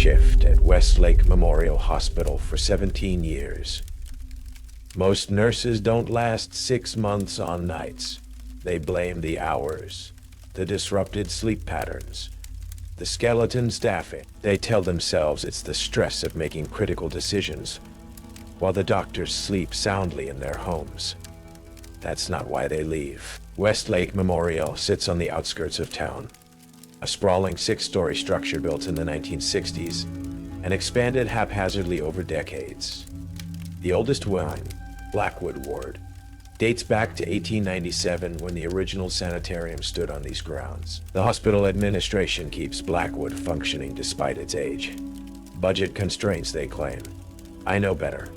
shift at Westlake Memorial Hospital for 17 years. Most nurses don't last 6 months on nights. They blame the hours, the disrupted sleep patterns, the skeleton staffing. They tell themselves it's the stress of making critical decisions, while the doctors sleep soundly in their homes. That's not why they leave. Westlake Memorial sits on the outskirts of town, a sprawling 6-story structure built in the 1960s and expanded haphazardly over decades. The oldest wing, Blackwood Ward, dates back to 1897 when the original sanitarium stood on these grounds. The hospital administration keeps Blackwood functioning despite its age. Budget constraints, they claim. I know better.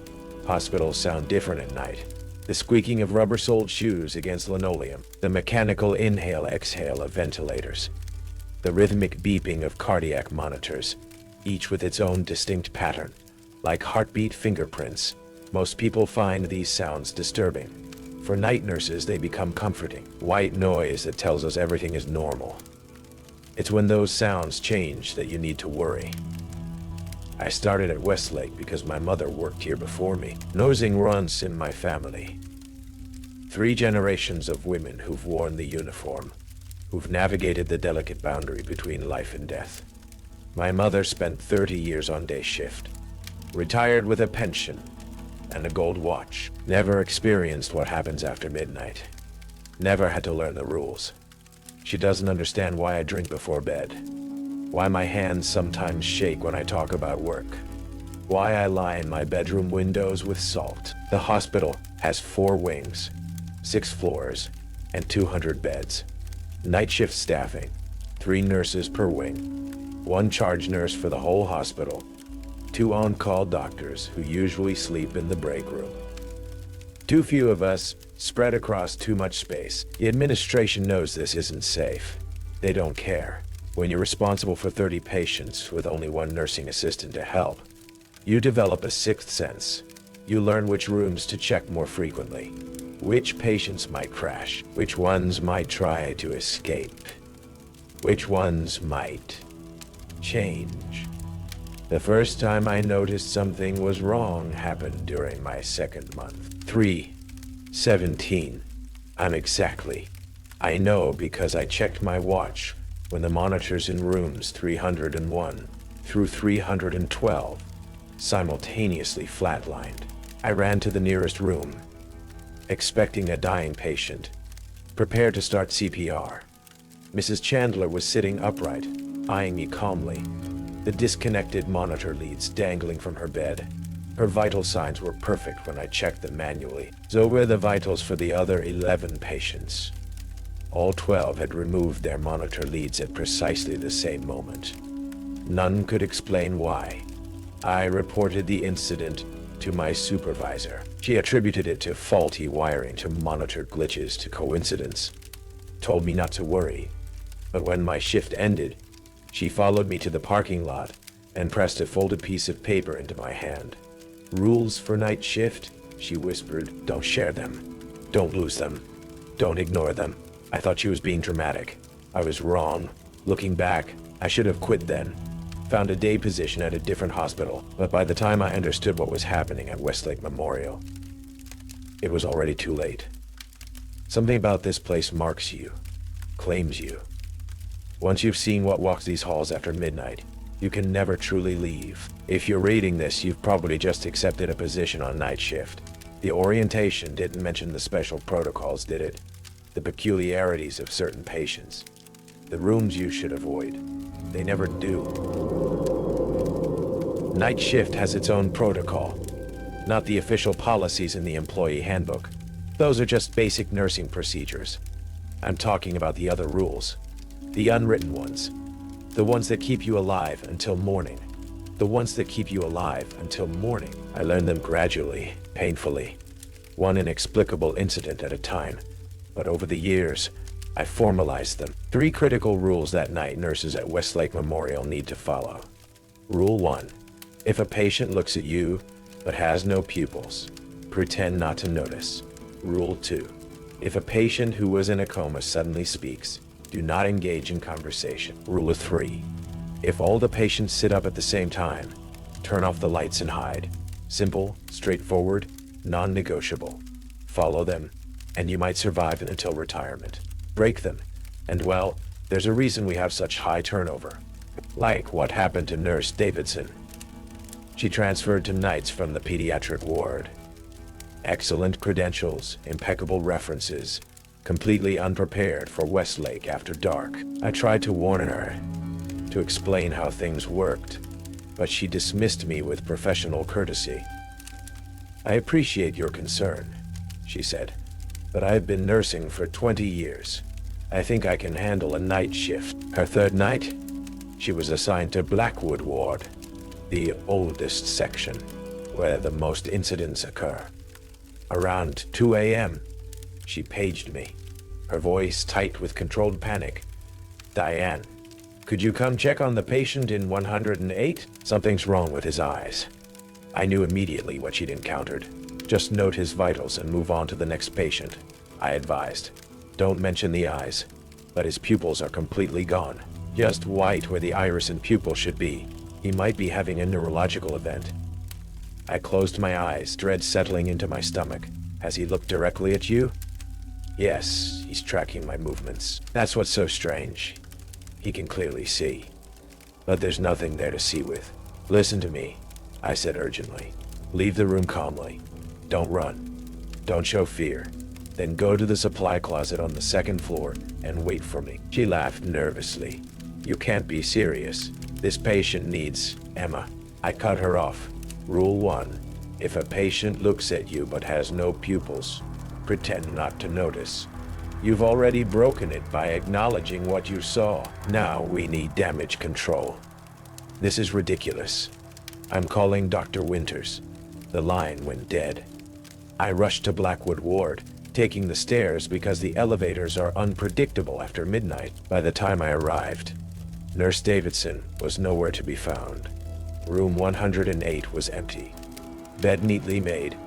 Hospitals sound different at night. The squeaking of rubber-soled shoes against linoleum, the mechanical inhale-exhale of ventilators, the rhythmic beeping of cardiac monitors, each with its own distinct pattern, like heartbeat fingerprints. Most people find these sounds disturbing. For night nurses, they become comforting. White noise that tells us everything is normal. It's when those sounds change that you need to worry. I started at Westlake because my mother worked here before me. Nosing runs in my family. 3 generations of women who've worn the uniform, who've navigated the delicate boundary between life and death. My mother spent 30 years on day shift, retired with a pension and a gold watch. Never experienced what happens after midnight. Never had to learn the rules. She doesn't understand why I drink before bed, why my hands sometimes shake when I talk about work, why I lie in my bedroom windows with salt. The hospital has 4 wings, 6 floors, and 200 beds. Night shift staffing, 3 nurses per wing, 1 charge nurse for the whole hospital, 2 on-call doctors who usually sleep in the break room. Too few of us, spread across too much space. The administration knows this isn't safe. They don't care. When you're responsible for 30 patients with only 1 nursing assistant to help, you develop a 6th sense. You learn which rooms to check more frequently, which patients might crash, which ones might try to escape, which ones might change. The first time I noticed something was wrong happened during my 2nd month. 3:17. I know because I checked my watch when the monitors in rooms 301 through 312 simultaneously flatlined. I ran to the nearest room, expecting a dying patient, prepared to start CPR. Mrs. Chandler was sitting upright, eyeing me calmly, the disconnected monitor leads dangling from her bed. Her vital signs were perfect when I checked them manually. So were the vitals for the other 11 patients. All 12 had removed their monitor leads at precisely the same moment. None could explain why. I reported the incident to my supervisor. She attributed it to faulty wiring, to monitor glitches, to coincidence. Told me not to worry. But when my shift ended, she followed me to the parking lot and pressed a folded piece of paper into my hand. "Rules for night shift," she whispered. "Don't share them. Don't lose them. Don't ignore them." I thought she was being dramatic. I was wrong. Looking back, I should have quit then. Found a day position at a different hospital, but by the time I understood what was happening at Westlake Memorial, it was already too late. Something about this place marks you, claims you. Once you've seen what walks these halls after midnight, you can never truly leave. If you're reading this, you've probably just accepted a position on night shift. The orientation didn't mention the special protocols, did it? The peculiarities of certain patients. The rooms you should avoid. They never do. Night shift has its own protocol, not the official policies in the employee handbook. Those are just basic nursing procedures. I'm talking about the other rules, the unwritten ones, the ones that keep you alive until morning. The ones that keep you alive until morning. I learned them gradually, painfully, one inexplicable incident at a time. But over the years, I formalized them. 3 critical rules that night nurses at Westlake Memorial need to follow. Rule 1. If a patient looks at you but has no pupils, pretend not to notice. Rule 2. If a patient who was in a coma suddenly speaks, do not engage in conversation. Rule 3. If all the patients sit up at the same time, turn off the lights and hide. Simple, straightforward, non-negotiable. Follow them, and you might survive until retirement. Break them, and well, there's a reason we have such high turnover. Like what happened to Nurse Davidson. She transferred to nights from the pediatric ward. Excellent credentials, impeccable references, completely unprepared for Westlake after dark. I tried to warn her, to explain how things worked, but she dismissed me with professional courtesy. I appreciate your concern, she said, but I've been nursing for 20 years. I think I can handle a night shift. Her third night, she was assigned to Blackwood Ward, the oldest section, where the most incidents occur. Around 2 a.m., she paged me, her voice tight with controlled panic. "Diane, could you come check on the patient in 108? Something's wrong with his eyes." I knew immediately what she'd encountered. "Just note his vitals and move on to the next patient," I advised. "Don't mention the eyes, but his pupils are completely gone. Just white where the iris and pupil should be. He might be having a neurological event." I closed my eyes, dread settling into my stomach. "Has he looked directly at you?" "Yes, he's tracking my movements. That's what's so strange. He can clearly see. But there's nothing there to see with. Listen to me," I said urgently. "Leave the room calmly. Don't run. Don't show fear. Then go to the supply closet on the second floor and wait for me." She laughed nervously. "You can't be serious. This patient needs Emma." I cut her off. "Rule 1. If a patient looks at you but has no pupils, pretend not to notice. You've already broken it by acknowledging what you saw. Now we need damage control." "This is ridiculous. I'm calling Dr. Winters." The line went dead. I rushed to Blackwood Ward, taking the stairs because the elevators are unpredictable after midnight. By the time I arrived, Nurse Davidson was nowhere to be found. Room 108 was empty. Bed neatly made,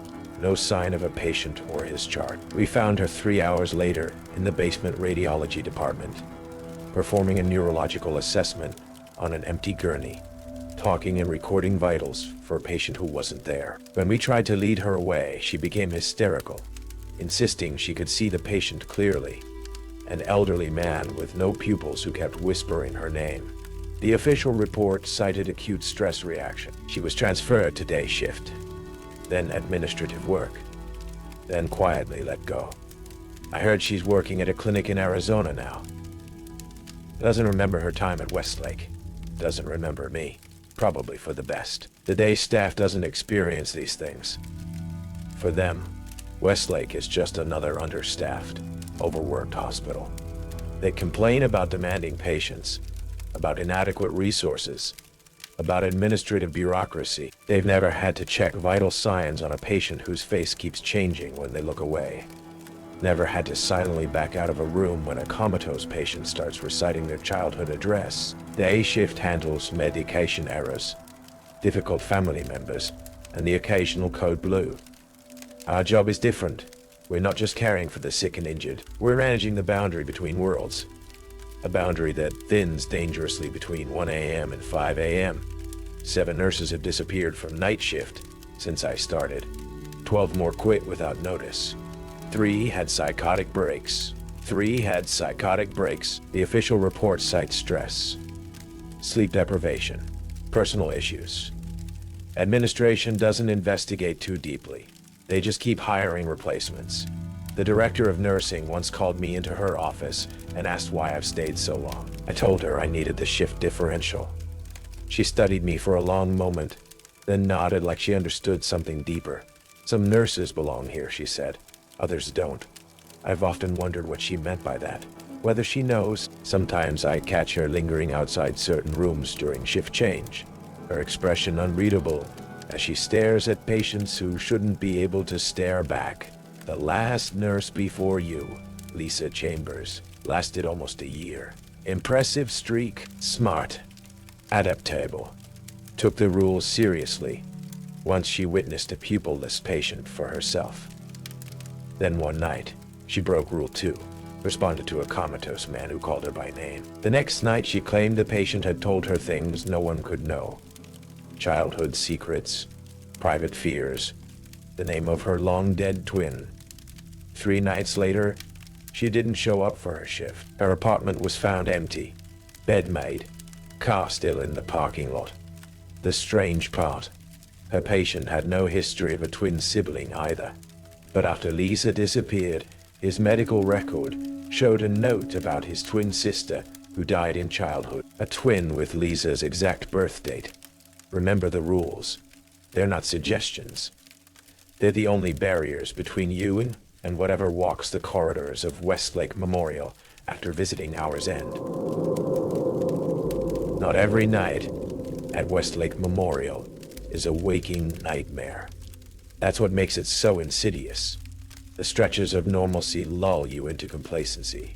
no sign of a patient or his chart. We found her 3 hours later in the basement radiology department, performing a neurological assessment on an empty gurney, talking and recording vitals for a patient who wasn't there. When we tried to lead her away, she became hysterical, insisting she could see the patient clearly, an elderly man with no pupils who kept whispering her name. The official report cited acute stress reaction. She was transferred to day shift, then administrative work, then quietly let go. I heard she's working at a clinic in Arizona now. Doesn't remember her time at Westlake. Doesn't remember me. Probably for the best. The day staff doesn't experience these things. For them, Westlake is just another understaffed, overworked hospital. They complain about demanding patients, about inadequate resources, about administrative bureaucracy. They've never had to check vital signs on a patient whose face keeps changing when they look away. Never had to silently back out of a room when a comatose patient starts reciting their childhood address. The A shift handles medication errors, difficult family members, and the occasional code blue. Our job is different. We're not just caring for the sick and injured. We're managing the boundary between worlds. A boundary that thins dangerously between 1 a.m. and 5 a.m. 7 nurses have disappeared from night shift since I started. 12 more quit without notice. 3 had psychotic breaks. The official report cites stress, sleep deprivation, personal issues. Administration doesn't investigate too deeply. They just keep hiring replacements. The director of nursing once called me into her office and asked why I've stayed so long. I told her I needed the shift differential. She studied me for a long moment, then nodded like she understood something deeper. "Some nurses belong here," she said. "Others don't." I've often wondered what she meant by that. Whether she knows. Sometimes I catch her lingering outside certain rooms during shift change, her expression unreadable as she stares at patients who shouldn't be able to stare back. The last nurse before you, Lisa Chambers, lasted almost a year. Impressive streak, smart, adaptable, took the rules seriously once she witnessed a pupil-less patient for herself. Then one night, she broke Rule 2. responded to a comatose man who called her by name. The next night, she claimed the patient had told her things no one could know. Childhood secrets, private fears, the name of her long-dead twin. 3 nights later, she didn't show up for her shift. Her apartment was found empty, bed made, car still in the parking lot. The strange part, her patient had no history of a twin sibling either. But after Lisa disappeared, his medical record showed a note about his twin sister who died in childhood. A twin with Lisa's exact birth date. Remember the rules. They're not suggestions. They're the only barriers between you and whatever walks the corridors of Westlake Memorial after visiting Hour's End. Not every night at Westlake Memorial is a waking nightmare. That's what makes it so insidious. The stretches of normalcy lull you into complacency,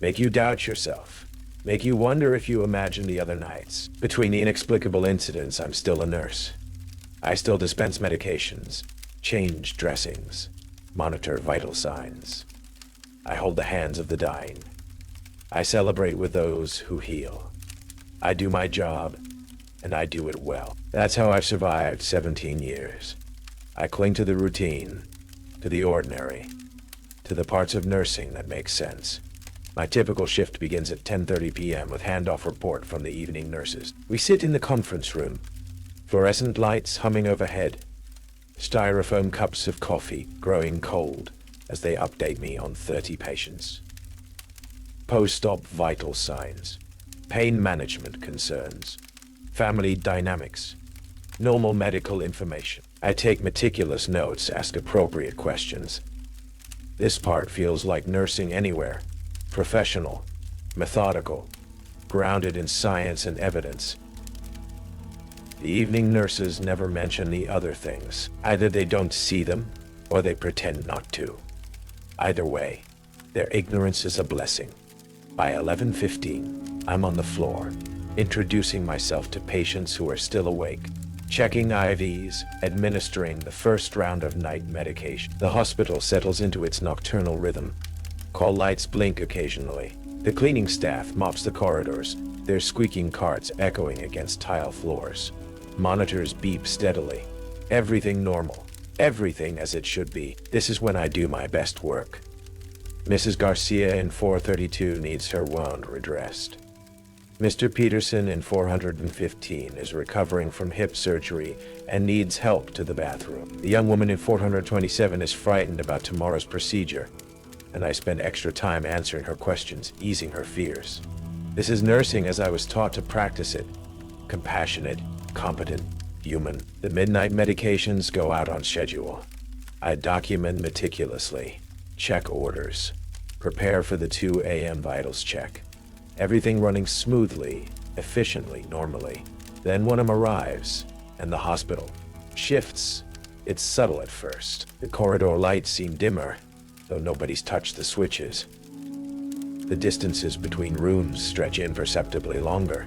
make you doubt yourself, make you wonder if you imagine the other nights. Between the inexplicable incidents, I'm still a nurse. I still dispense medications, change dressings, monitor vital signs. I hold the hands of the dying. I celebrate with those who heal. I do my job, and I do it well. That's how I've survived 17 years. I cling to the routine, to the ordinary, to the parts of nursing that make sense. My typical shift begins at 10:30 p.m. with handoff report from the evening nurses. We sit in the conference room, fluorescent lights humming overhead, styrofoam cups of coffee growing cold as they update me on 30 patients. Post-op vital signs, pain management concerns, family dynamics, normal medical information. I take meticulous notes, ask appropriate questions. This part feels like nursing anywhere. Professional, methodical, grounded in science and evidence. The evening nurses never mention the other things. Either they don't see them, or they pretend not to. Either way, their ignorance is a blessing. By 11:15, I'm on the floor, introducing myself to patients who are still awake, checking IVs, administering the first round of night medication. The hospital settles into its nocturnal rhythm. Call lights blink occasionally. The cleaning staff mops the corridors, their squeaking carts echoing against tile floors. Monitors beep steadily. Everything normal. Everything as it should be. This is when I do my best work. Mrs. Garcia in 432 needs her wound redressed. Mr. Peterson in 415 is recovering from hip surgery and needs help to the bathroom. The young woman in 427 is frightened about tomorrow's procedure, and I spend extra time answering her questions, easing her fears. This is nursing as I was taught to practice it. Compassionate, competent, human. The midnight medications go out on schedule. I document meticulously, check orders, prepare for the 2 a.m. vitals check. Everything running smoothly, efficiently, normally. Then one of them arrives, and the hospital shifts. It's subtle at first. The corridor lights seem dimmer, though nobody's touched the switches. The distances between rooms stretch imperceptibly longer.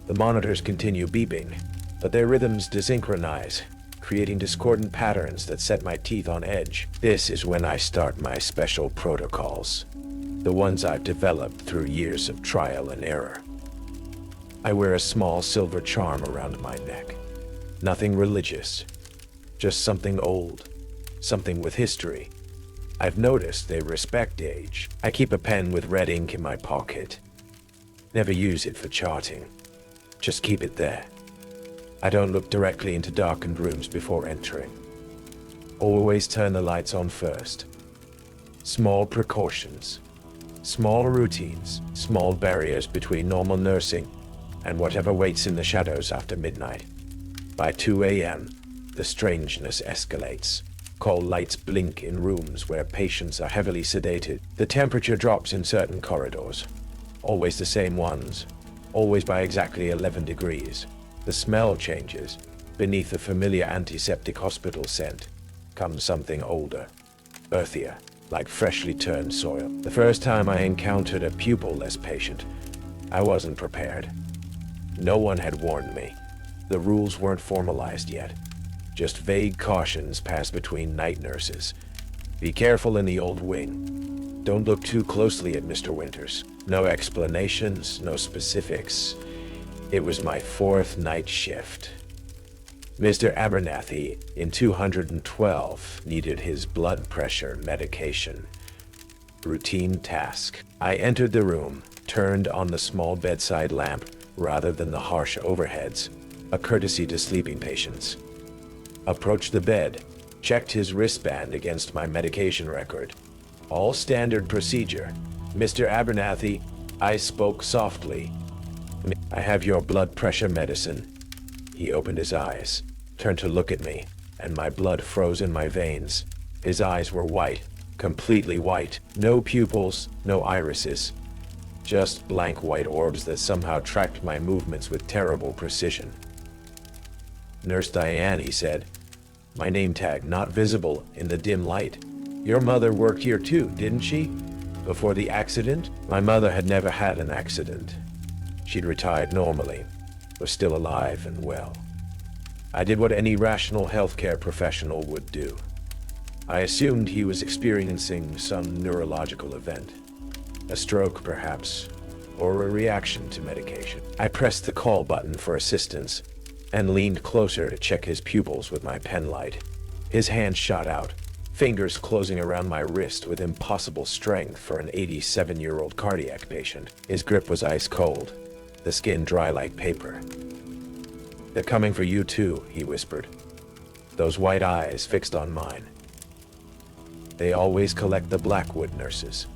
The monitors continue beeping, but their rhythms desynchronize, creating discordant patterns that set my teeth on edge. This is when I start my special protocols. The ones I've developed through years of trial and error. I wear a small silver charm around my neck. Nothing religious, just something old, something with history. I've noticed they respect age. I keep a pen with red ink in my pocket. Never use it for charting. Just keep it there. I don't look directly into darkened rooms before entering. Always turn the lights on first. Small precautions. Small routines, small barriers between normal nursing and whatever waits in the shadows after midnight. By 2 a.m., the strangeness escalates. Call lights blink in rooms where patients are heavily sedated. The temperature drops in certain corridors. Always the same ones. Always by exactly 11 degrees. The smell changes. Beneath the familiar antiseptic hospital scent comes something older, earthier, like freshly turned soil. The first time I encountered a pupil-less patient, I wasn't prepared. No one had warned me. The rules weren't formalized yet. Just vague cautions passed between night nurses. Be careful in the old wing. Don't look too closely at Mr. Winters. No explanations, no specifics. It was my 4th night shift. Mr. Abernathy, in 212, needed his blood pressure medication. Routine task. I entered the room, turned on the small bedside lamp rather than the harsh overheads, a courtesy to sleeping patients. Approached the bed, checked his wristband against my medication record. All standard procedure. Mr. Abernathy, I spoke softly. I have your blood pressure medicine. He opened his eyes, turned to look at me, and my blood froze in my veins. His eyes were white, completely white. No pupils, no irises. Just blank white orbs that somehow tracked my movements with terrible precision. Nurse Diane, he said. My name tag not visible in the dim light. Your mother worked here too, didn't she? Before the accident? My mother had never had an accident. She'd retired normally, was still alive and well. I did what any rational healthcare professional would do. I assumed he was experiencing some neurological event. A stroke, perhaps, or a reaction to medication. I pressed the call button for assistance and leaned closer to check his pupils with my pen light. His hand shot out, fingers closing around my wrist with impossible strength for an 87-year-old cardiac patient. His grip was ice cold, the skin dry like paper. They're coming for you too, he whispered, those white eyes fixed on mine. They always collect the Blackwood nurses.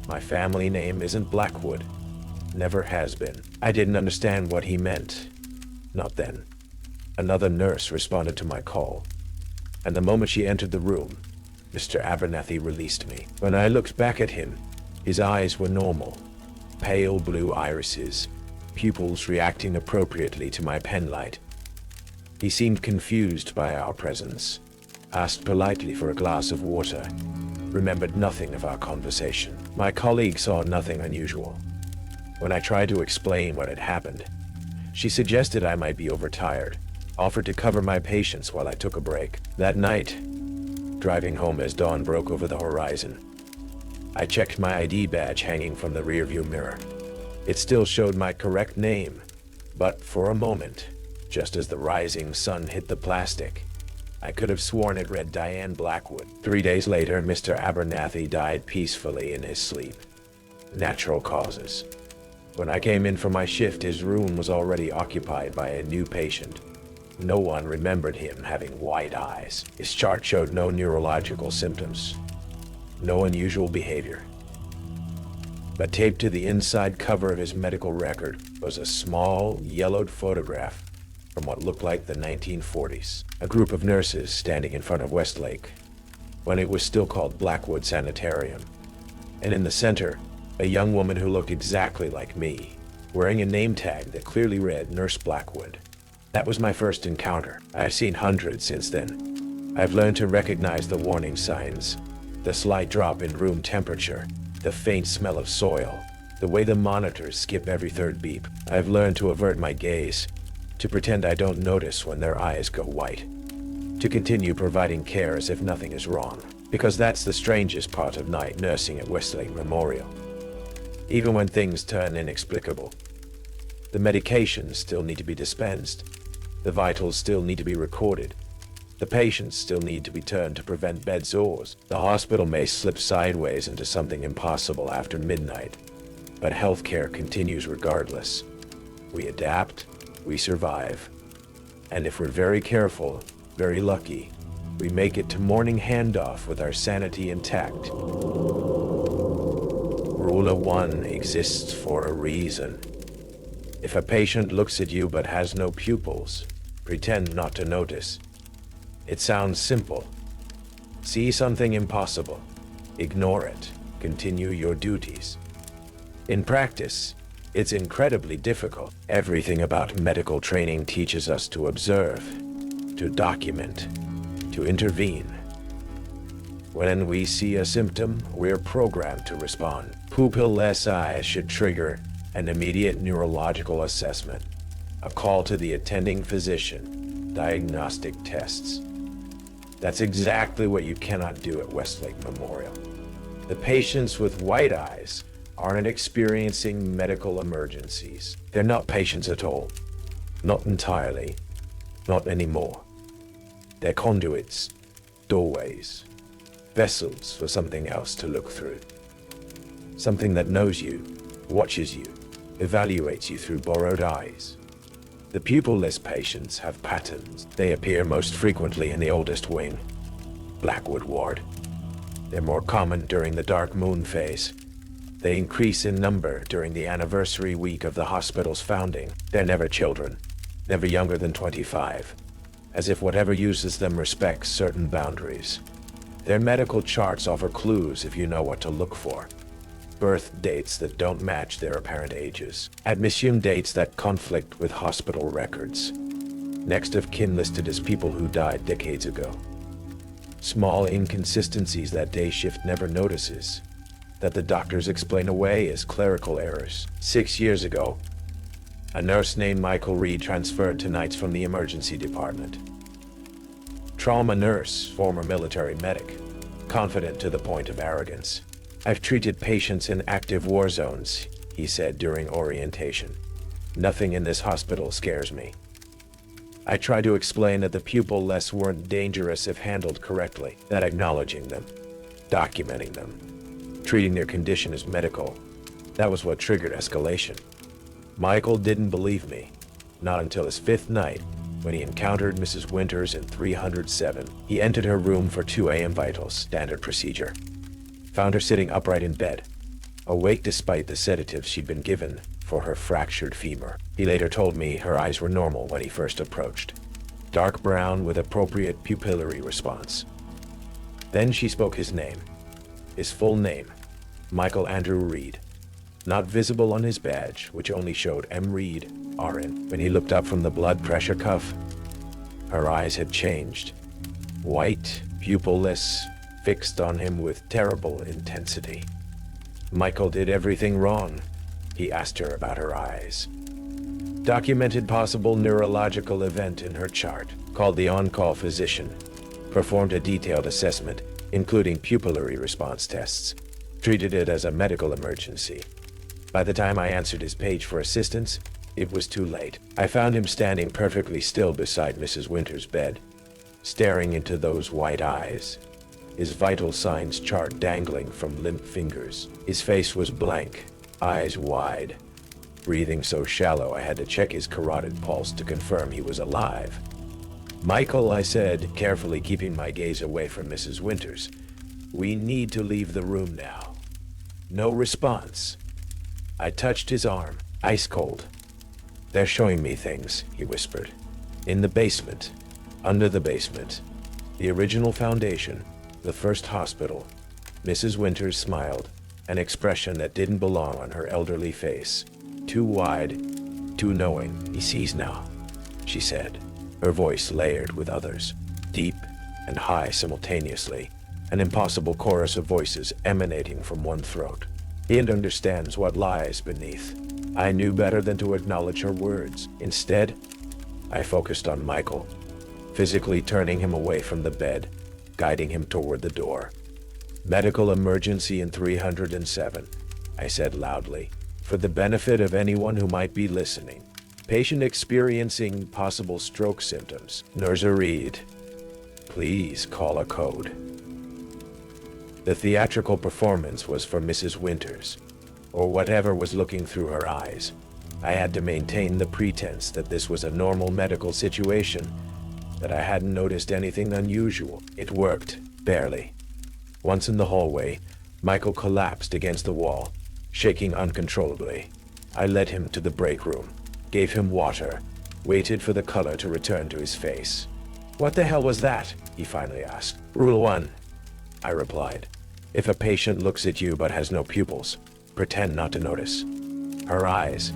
My family name isn't Blackwood. Never has been. I didn't understand what he meant. Not then. Another nurse responded to my call, and the moment she entered the room, Mr. Abernathy released me. When I looked back at him, his eyes were normal. Pale blue irises, pupils reacting appropriately to my pen light. He seemed confused by our presence, asked politely for a glass of water, remembered nothing of our conversation. My colleague saw nothing unusual. When I tried to explain what had happened, she suggested I might be overtired, offered to cover my patients while I took a break. That night, driving home as dawn broke over the horizon, I checked my ID badge hanging from the rearview mirror. It still showed my correct name, but for a moment, just as the rising sun hit the plastic, I could have sworn it read Diane Blackwood. 3 days later, Mr. Abernathy died peacefully in his sleep. Natural causes. When I came in for my shift, his room was already occupied by a new patient. No one remembered him having white eyes. His chart showed no neurological symptoms, no unusual behavior. But taped to the inside cover of his medical record was a small, yellowed photograph from what looked like the 1940s. A group of nurses standing in front of Westlake, when it was still called Blackwood Sanitarium. And in the center, a young woman who looked exactly like me, wearing a name tag that clearly read Nurse Blackwood. That was my first encounter. I've seen hundreds since then. I've learned to recognize the warning signs, the slight drop in room temperature, the faint smell of soil, the way the monitors skip every third beep. I've learned to avert my gaze, to pretend I don't notice when their eyes go white, to continue providing care as if nothing is wrong, because that's the strangest part of night nursing at Westlake Memorial. Even when things turn inexplicable, the medications still need to be dispensed, the vitals still need to be recorded, the patients still need to be turned to prevent bed sores. The hospital may slip sideways into something impossible after midnight, but healthcare continues regardless. We adapt, we survive, and if we're very careful, very lucky, we make it to morning handoff with our sanity intact. Rule of 1 exists for a reason. If a patient looks at you but has no pupils, pretend not to notice. It sounds simple. See something impossible, ignore it, continue your duties. In practice, it's incredibly difficult. Everything about medical training teaches us to observe, to document, to intervene. When we see a symptom, we're programmed to respond. Pupil SI should trigger an immediate neurological assessment, a call to the attending physician, diagnostic tests. That's exactly what you cannot do at Westlake Memorial. The patients with white eyes aren't experiencing medical emergencies. They're not patients at all. Not entirely. Not anymore. They're conduits, doorways, vessels for something else to look through. Something that knows you, watches you, evaluates you through borrowed eyes. The pupil-less patients have patterns. They appear most frequently in the oldest wing, Blackwood Ward. They're more common during the dark moon phase. They increase in number during the anniversary week of the hospital's founding. They're never children, never younger than 25, as if whatever uses them respects certain boundaries. Their medical charts offer clues if you know what to look for. Birth dates that don't match their apparent ages. Admission dates that conflict with hospital records. Next of kin listed as people who died decades ago. Small inconsistencies that day shift never notices, that the doctors explain away as clerical errors. 6 years ago, a nurse named Michael Reed transferred to nights from the emergency department. Trauma nurse, former military medic, confident to the point of arrogance. "I've treated patients in active war zones," he said during orientation. "Nothing in this hospital scares me." I tried to explain that the pupil-less weren't dangerous if handled correctly, that acknowledging them, documenting them, treating their condition as medical, that was what triggered escalation. Michael didn't believe me, not until his 5th night, when he encountered Mrs. Winters in 307. He entered her room for 2 a.m. vitals, standard procedure. Found her sitting upright in bed, awake despite the sedatives she'd been given for her fractured femur. He later told me her eyes were normal when he first approached, dark brown with appropriate pupillary response. Then she spoke his name, his full name, Michael Andrew Reed, not visible on his badge, which only showed M. Reed, RN. When he looked up from the blood pressure cuff, her eyes had changed, white, pupil-less, fixed on him with terrible intensity. Michael did everything wrong. He asked her about her eyes. Documented possible neurological event in her chart, called the on-call physician, performed a detailed assessment, including pupillary response tests, treated it as a medical emergency. By the time I answered his page for assistance, it was too late. I found him standing perfectly still beside Mrs. Winters' bed, staring into those white eyes, his vital signs chart dangling from limp fingers. His face was blank, eyes wide, breathing so shallow I had to check his carotid pulse to confirm he was alive. "Michael," I said, carefully keeping my gaze away from Mrs. Winters, "we need to leave the room now." No response. I touched his arm, ice cold. "They're showing me things," he whispered. "In the basement, under the basement, the original foundation, the first hospital." Mrs. Winters smiled, an expression that didn't belong on her elderly face. Too wide, too knowing. "He sees now," she said, her voice layered with others, deep and high simultaneously, an impossible chorus of voices emanating from one throat. "He understands what lies beneath." I knew better than to acknowledge her words. Instead, I focused on Michael, physically turning him away from the bed, guiding him toward the door. "Medical emergency in 307, I said loudly, for the benefit of anyone who might be listening. "Patient experiencing possible stroke symptoms. Nurse Reed, please call a code." The theatrical performance was for Mrs. Winters, or whatever was looking through her eyes. I had to maintain the pretense that this was a normal medical situation, that I hadn't noticed anything unusual. It worked, barely. Once in the hallway, Michael collapsed against the wall, shaking uncontrollably. I led him to the break room, gave him water, waited for the color to return to his face. "What the hell was that?" he finally asked. "Rule 1, I replied. "If a patient looks at you but has no pupils, pretend not to notice." Her eyes,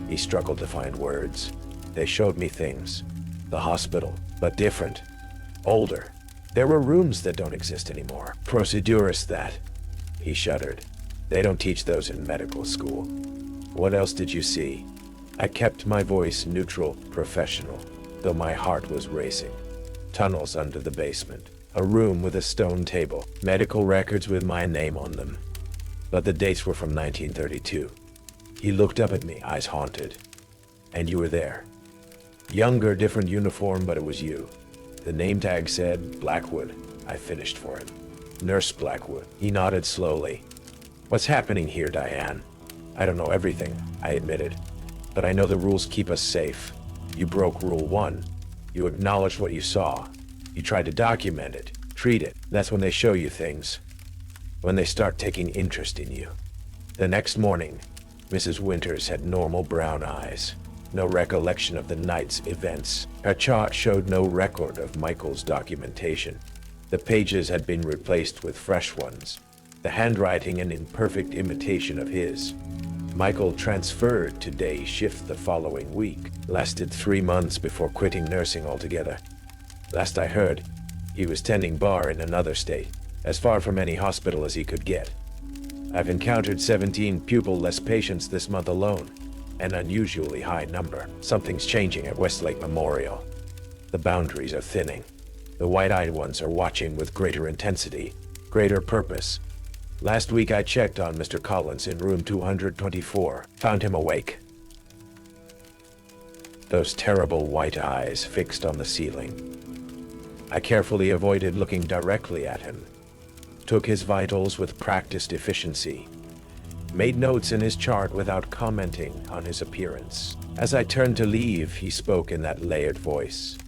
he struggled to find words. They showed me things. The hospital, but different. Older. There were rooms that don't exist anymore. Procedures that. He shuddered. They don't teach those in medical school. "What else did you see?" I kept my voice neutral, professional, though my heart was racing. "Tunnels under the basement. A room with a stone table, medical records with my name on them. But the dates were from 1932. He looked up at me, eyes haunted. And you were there. Younger, different uniform, but it was you. The name tag said Blackwood. I finished for him. Nurse Blackwood. He nodded slowly. What's happening here, Diane? I don't know everything, I admitted. But I know the rules keep us safe. You broke Rule 1. You acknowledged what you saw. You tried to document it, treat it. That's when they show you things. When they start taking interest in you. The next morning, Mrs. Winters had normal brown eyes. No recollection of the night's events. Her chart showed no record of Michael's documentation. The pages had been replaced with fresh ones. The handwriting an imperfect imitation of his. Michael transferred to day shift the following week. Lasted 3 months before quitting nursing altogether. Last I heard, he was tending bar in another state, as far from any hospital as he could get. I've encountered 17 pupil-less patients this month alone. An unusually high number. Something's changing at Westlake Memorial. The boundaries are thinning. The white-eyed ones are watching with greater intensity, greater purpose. Last week I checked on Mr. Collins in room 224. Found him awake. Those terrible white eyes fixed on the ceiling. I carefully avoided looking directly at him. Took his vitals with practiced efficiency. Made notes in his chart without commenting on his appearance. As I turned to leave, he spoke in that layered voice.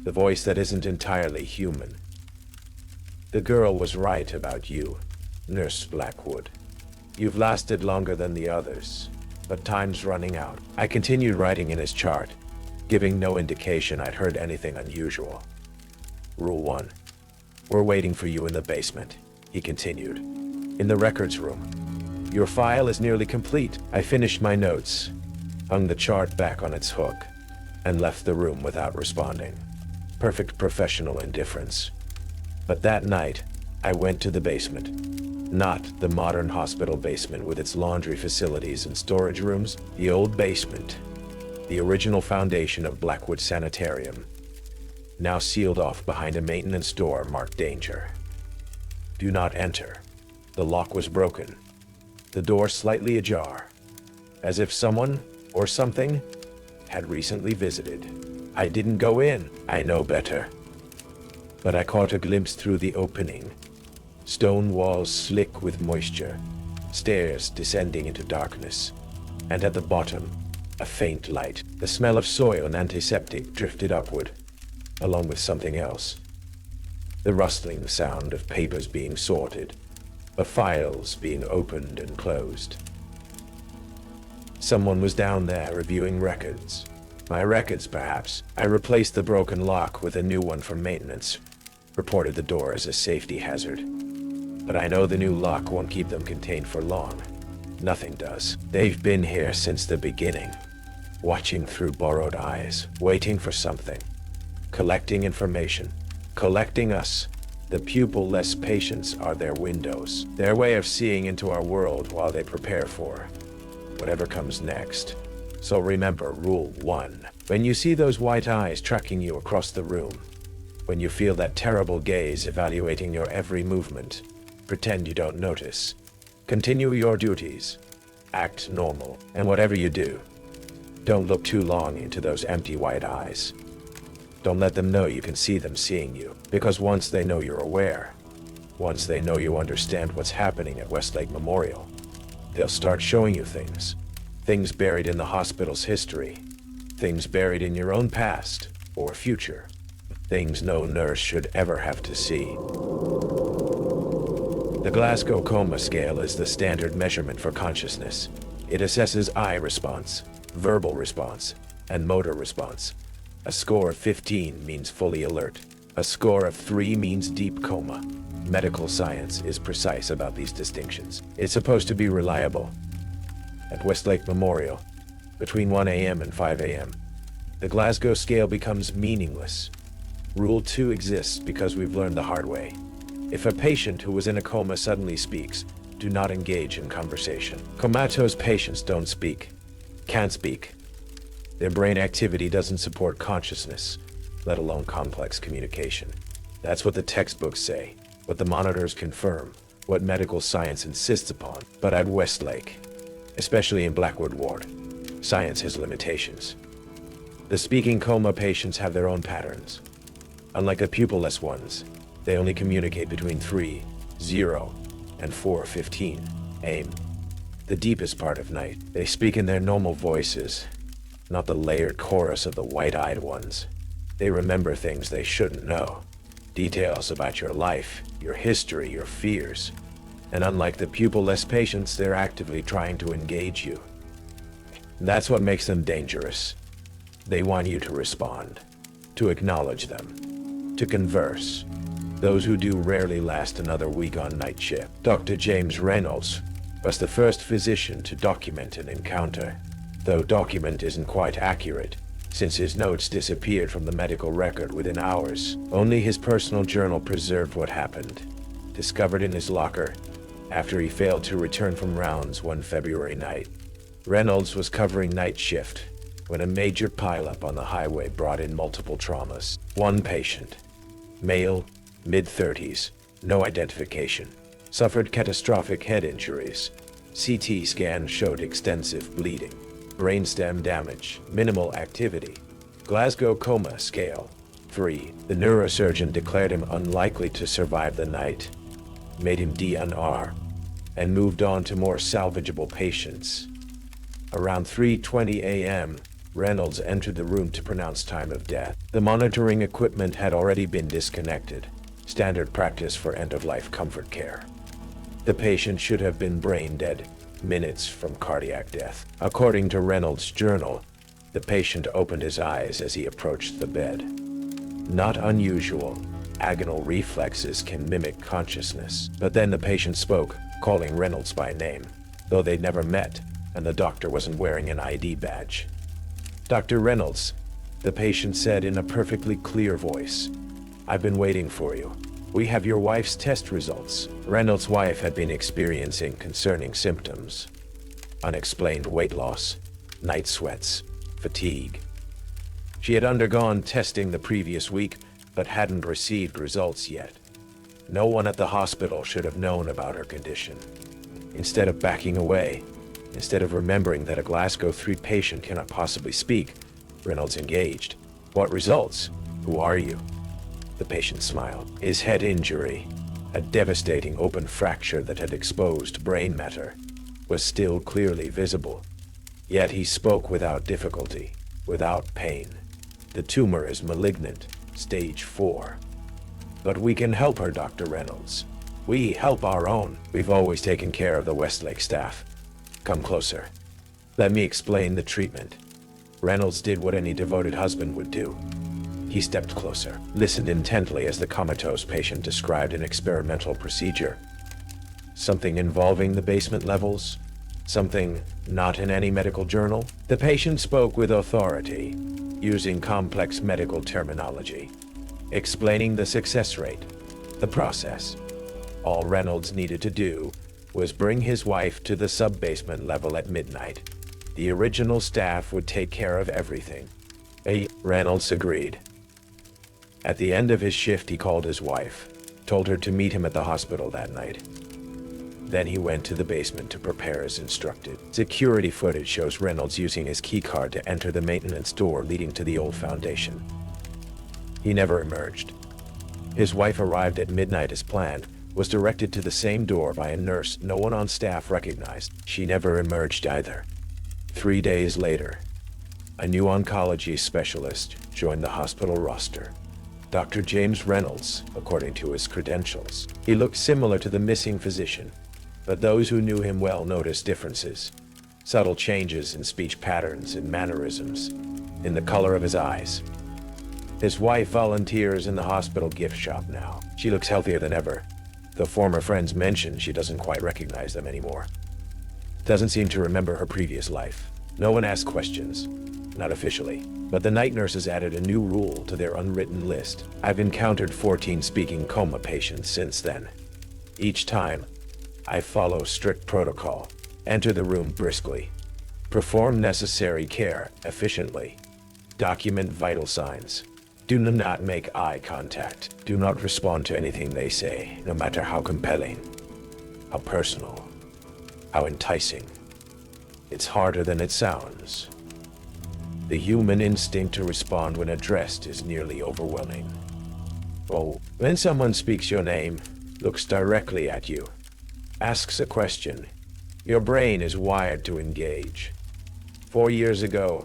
The voice that isn't entirely human. The girl was right about you, Nurse Blackwood. You've lasted longer than the others, but time's running out. I continued writing in his chart, giving no indication I'd heard anything unusual. Rule 1. We're waiting for you in the basement, he continued. In the records room. Your file is nearly complete. I finished my notes, hung the chart back on its hook, and left the room without responding. Perfect professional indifference. But that night, I went to the basement. Not the modern hospital basement with its laundry facilities and storage rooms. The old basement. The original foundation of Blackwood Sanitarium. Now sealed off behind a maintenance door marked danger. Do not enter. The lock was broken. The door slightly ajar. As if someone, or something, had recently visited. I didn't go in. I know better. But I caught a glimpse through the opening. Stone walls slick with moisture. Stairs descending into darkness. And at the bottom, a faint light. The smell of soil and antiseptic drifted upward, along with something else. The rustling sound of papers being sorted, of files being opened and closed. Someone was down there reviewing records. My records, perhaps. I replaced the broken lock with a new one from maintenance. Reported the door as a safety hazard. But I know the new lock won't keep them contained for long. Nothing does. They've been here since the beginning. Watching through borrowed eyes, waiting for something. Collecting information. Collecting us. The pupil-less patients are their windows. Their way of seeing into our world while they prepare for whatever comes next. So remember Rule 1. When you see those white eyes tracking you across the room, when you feel that terrible gaze evaluating your every movement, pretend you don't notice. Continue your duties. Act normal. And whatever you do, don't look too long into those empty white eyes. Don't let them know you can see them seeing you, because once they know you're aware, once they know you understand what's happening at Westlake Memorial, they'll start showing you things. Things buried in the hospital's history. Things buried in your own past or future. Things no nurse should ever have to see. The Glasgow Coma scale is the standard measurement for consciousness. It assesses eye response, verbal response, and motor response. A score of 15 means fully alert. A score of 3 means deep coma. Medical science is precise about these distinctions. It's supposed to be reliable. At Westlake Memorial, between 1 a.m. and 5 a.m., the Glasgow scale becomes meaningless. Rule 2 exists because we've learned the hard way. If a patient who was in a coma suddenly speaks, do not engage in conversation. Comatose patients don't speak, can't speak. Their brain activity doesn't support consciousness, let alone complex communication. That's what the textbooks say, what the monitors confirm, what medical science insists upon. But at Westlake, especially in Blackwood Ward, science has limitations. The speaking coma patients have their own patterns. Unlike the pupilless ones, they only communicate between 3:0 and 4:15 a.m. The deepest part of night. They speak in their normal voices, not the layered chorus of the white-eyed ones. They remember things they shouldn't know. Details about your life, your history, your fears. And unlike the pupilless patients, they're actively trying to engage you. That's what makes them dangerous. They want you to respond, to acknowledge them, to converse. Those who do rarely last another week on night shift. Dr. James Reynolds was the first physician to document an encounter, though document isn't quite accurate, since his notes disappeared from the medical record within hours. Only his personal journal preserved what happened, discovered in his locker after he failed to return from rounds one February night. Reynolds was covering night shift when a major pileup on the highway brought in multiple traumas. One patient, male, mid-30s, no identification, suffered catastrophic head injuries. CT scan showed extensive bleeding, brainstem damage, minimal activity. Glasgow Coma Scale 3. The neurosurgeon declared him unlikely to survive the night, made him DNR, and moved on to more salvageable patients. Around 3:20 a.m., Reynolds entered the room to pronounce time of death. The monitoring equipment had already been disconnected, standard practice for end-of-life comfort care. The patient should have been brain dead minutes from cardiac death. According to Reynolds' journal, the patient opened his eyes as he approached the bed. Not unusual. Agonal reflexes can mimic consciousness. But then the patient spoke, calling Reynolds by name, though they'd never met, and the doctor wasn't wearing an ID badge. "Dr. Reynolds," the patient said in a perfectly clear voice, "I've been waiting for you. We have your wife's test results." Reynolds' wife had been experiencing concerning symptoms. Unexplained weight loss, night sweats, fatigue. She had undergone testing the previous week, but hadn't received results yet. No one at the hospital should have known about her condition. Instead of backing away, instead of remembering that a Glasgow 3 patient cannot possibly speak, Reynolds engaged. "What results? Who are you?" The patient smiled. His head injury, a devastating open fracture that had exposed brain matter, was still clearly visible. Yet he spoke without difficulty, without pain. "The tumor is malignant, stage 4. But we can help her, Dr. Reynolds. We help our own. We've always taken care of the Westlake staff. Come closer. Let me explain the treatment." Reynolds did what any devoted husband would do. He stepped closer, listened intently as the comatose patient described an experimental procedure. Something involving the basement levels? Something not in any medical journal? The patient spoke with authority, using complex medical terminology, explaining the success rate, the process. All Reynolds needed to do was bring his wife to the sub-basement level at midnight. The original staff would take care of everything. Reynolds agreed. At the end of his shift, he called his wife, told her to meet him at the hospital that night. Then he went to the basement to prepare as instructed. Security footage shows Reynolds using his keycard to enter the maintenance door leading to the old foundation. He never emerged. His wife arrived at midnight as planned, was directed to the same door by a nurse no one on staff recognized. She never emerged either. 3 days later, a new oncology specialist joined the hospital roster. Dr. James Reynolds, according to his credentials. He looked similar to the missing physician, but those who knew him well noticed differences. Subtle changes in speech patterns and mannerisms, in the color of his eyes. His wife volunteers in the hospital gift shop now. She looks healthier than ever, though former friends mention she doesn't quite recognize them anymore. Doesn't seem to remember her previous life. No one asked questions, not officially, but the night nurses added a new rule to their unwritten list. I've encountered 14 speaking coma patients since then. Each time, I follow strict protocol, enter the room briskly, perform necessary care efficiently, document vital signs, Do not make eye contact. Do not respond to anything they say, no matter how compelling, how personal, how enticing. It's harder than it sounds. The human instinct to respond when addressed is nearly overwhelming. Oh, when someone speaks your name, looks directly at you, asks a question, your brain is wired to engage. 4 years ago,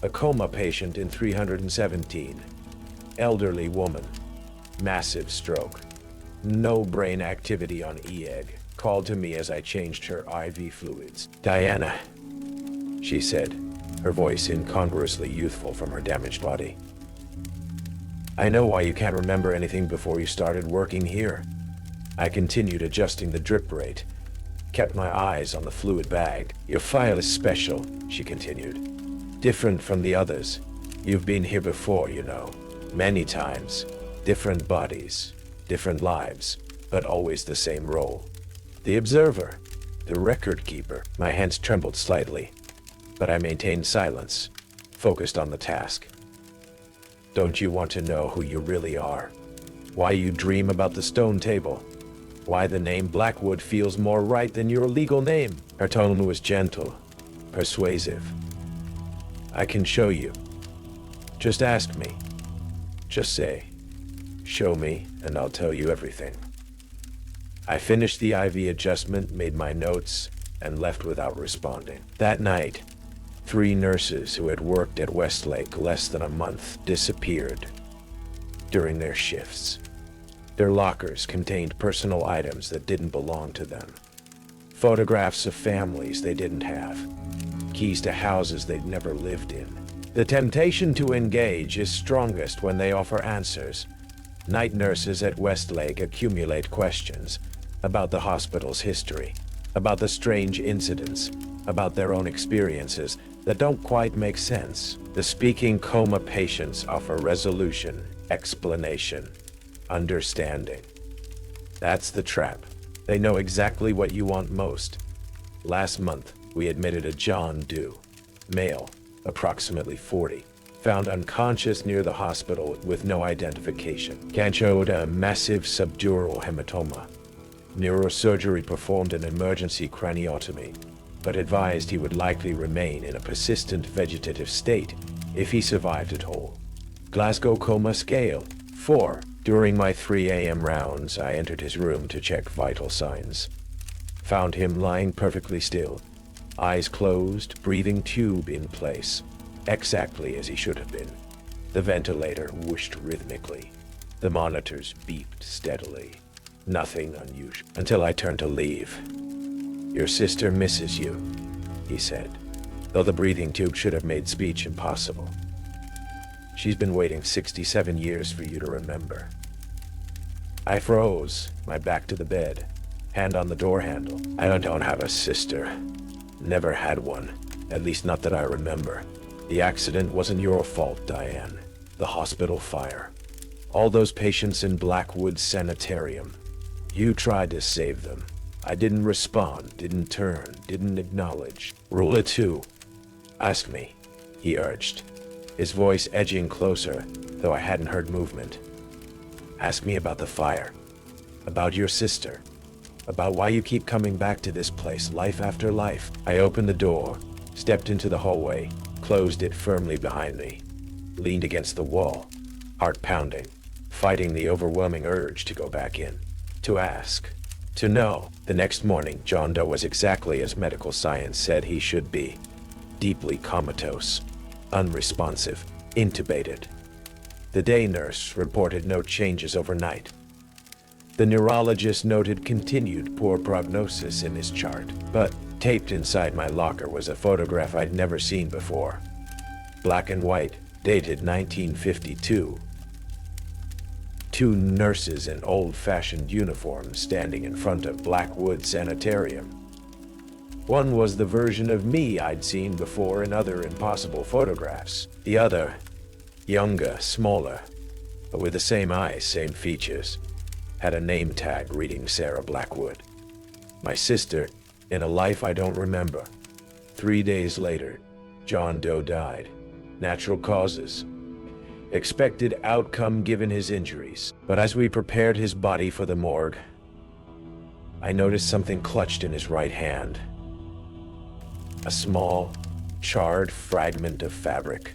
a coma patient in 317, elderly woman, massive stroke, no brain activity on EEG, called to me as I changed her IV fluids. "Diana," she said, her voice incongruously youthful from her damaged body. "I know why you can't remember anything before you started working here." I continued adjusting the drip rate, kept my eyes on the fluid bag. "Your file is special," she continued. "Different from the others. You've been here before, you know. Many times. Different bodies, different lives, but always the same role. The observer, the record keeper." My hands trembled slightly, but I maintained silence, focused on the task. "Don't you want to know who you really are? Why you dream about the stone table? Why the name Blackwood feels more right than your legal name?" Her tone was gentle, persuasive. "I can show you. Just ask me. Just say, 'Show me,' and I'll tell you everything." I finished the IV adjustment, made my notes, and left without responding. That night, 3 nurses who had worked at Westlake less than a month disappeared during their shifts. Their lockers contained personal items that didn't belong to them. Photographs of families they didn't have. Keys to houses they'd never lived in. The temptation to engage is strongest when they offer answers. Night nurses at Westlake accumulate questions about the hospital's history, about the strange incidents, about their own experiences that don't quite make sense. The speaking coma patients offer resolution, explanation, understanding. That's the trap. They know exactly what you want most. Last month, we admitted a John Doe, male, approximately 40, found unconscious near the hospital with no identification. Showed a massive subdural hematoma. Neurosurgery performed an emergency craniotomy, but advised he would likely remain in a persistent vegetative state if he survived at all. Glasgow Coma Scale, 4. During my 3 a.m. rounds, I entered his room to check vital signs. Found him lying perfectly still, eyes closed, breathing tube in place, exactly as he should have been. The ventilator whooshed rhythmically. The monitors beeped steadily. Nothing unusual. Until I turned to leave. "Your sister misses you," he said, though the breathing tube should have made speech impossible. "She's been waiting 67 years for you to remember." I froze, my back to the bed, hand on the door handle. "I don't have a sister. Never had one, at least not that I remember. The accident wasn't your fault, Diane. The hospital fire. All those patients in Blackwood Sanitarium. You tried to save them. I didn't respond, didn't turn, didn't acknowledge. Rule of 2. Ask me," he urged, his voice edging closer, though I hadn't heard movement. "Ask me about the fire, about your sister, about why you keep coming back to this place life after life." I opened the door, stepped into the hallway, closed it firmly behind me, leaned against the wall, heart pounding, fighting the overwhelming urge to go back in, to ask, to know. The next morning, John Doe was exactly as medical science said he should be. Deeply comatose, unresponsive, intubated. The day nurse reported no changes overnight. The neurologist noted continued poor prognosis in his chart, but taped inside my locker was a photograph I'd never seen before. Black and white, dated 1952. 2 nurses in old-fashioned uniforms standing in front of Blackwood Sanitarium. One was the version of me I'd seen before in other impossible photographs. The other, younger, smaller, but with the same eyes, same features, had a name tag reading Sarah Blackwood. My sister, in a life I don't remember. 3 days later, John Doe died. Natural causes. Expected outcome given his injuries. But as we prepared his body for the morgue, I noticed something clutched in his right hand. A small, charred fragment of fabric.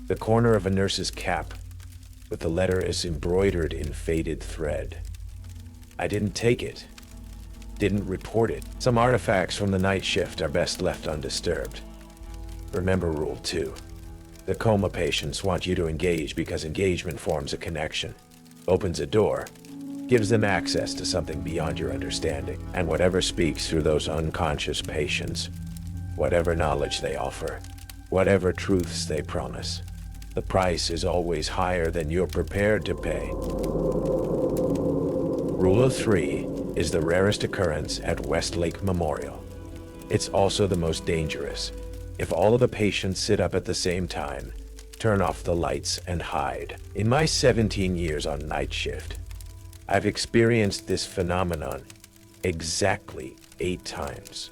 The corner of a nurse's cap, with the letter is embroidered in faded thread. I didn't take it. Didn't report it. Some artifacts from the night shift are best left undisturbed. Remember Rule 2. The coma patients want you to engage because engagement forms a connection, opens a door, gives them access to something beyond your understanding, and whatever speaks through those unconscious patients, whatever knowledge they offer, whatever truths they promise, the price is always higher than you're prepared to pay. Rule 3 is the rarest occurrence at Westlake Memorial. It's also the most dangerous. If all of the patients sit up at the same time, turn off the lights and hide. In my 17 years on night shift, I've experienced this phenomenon exactly 8 times.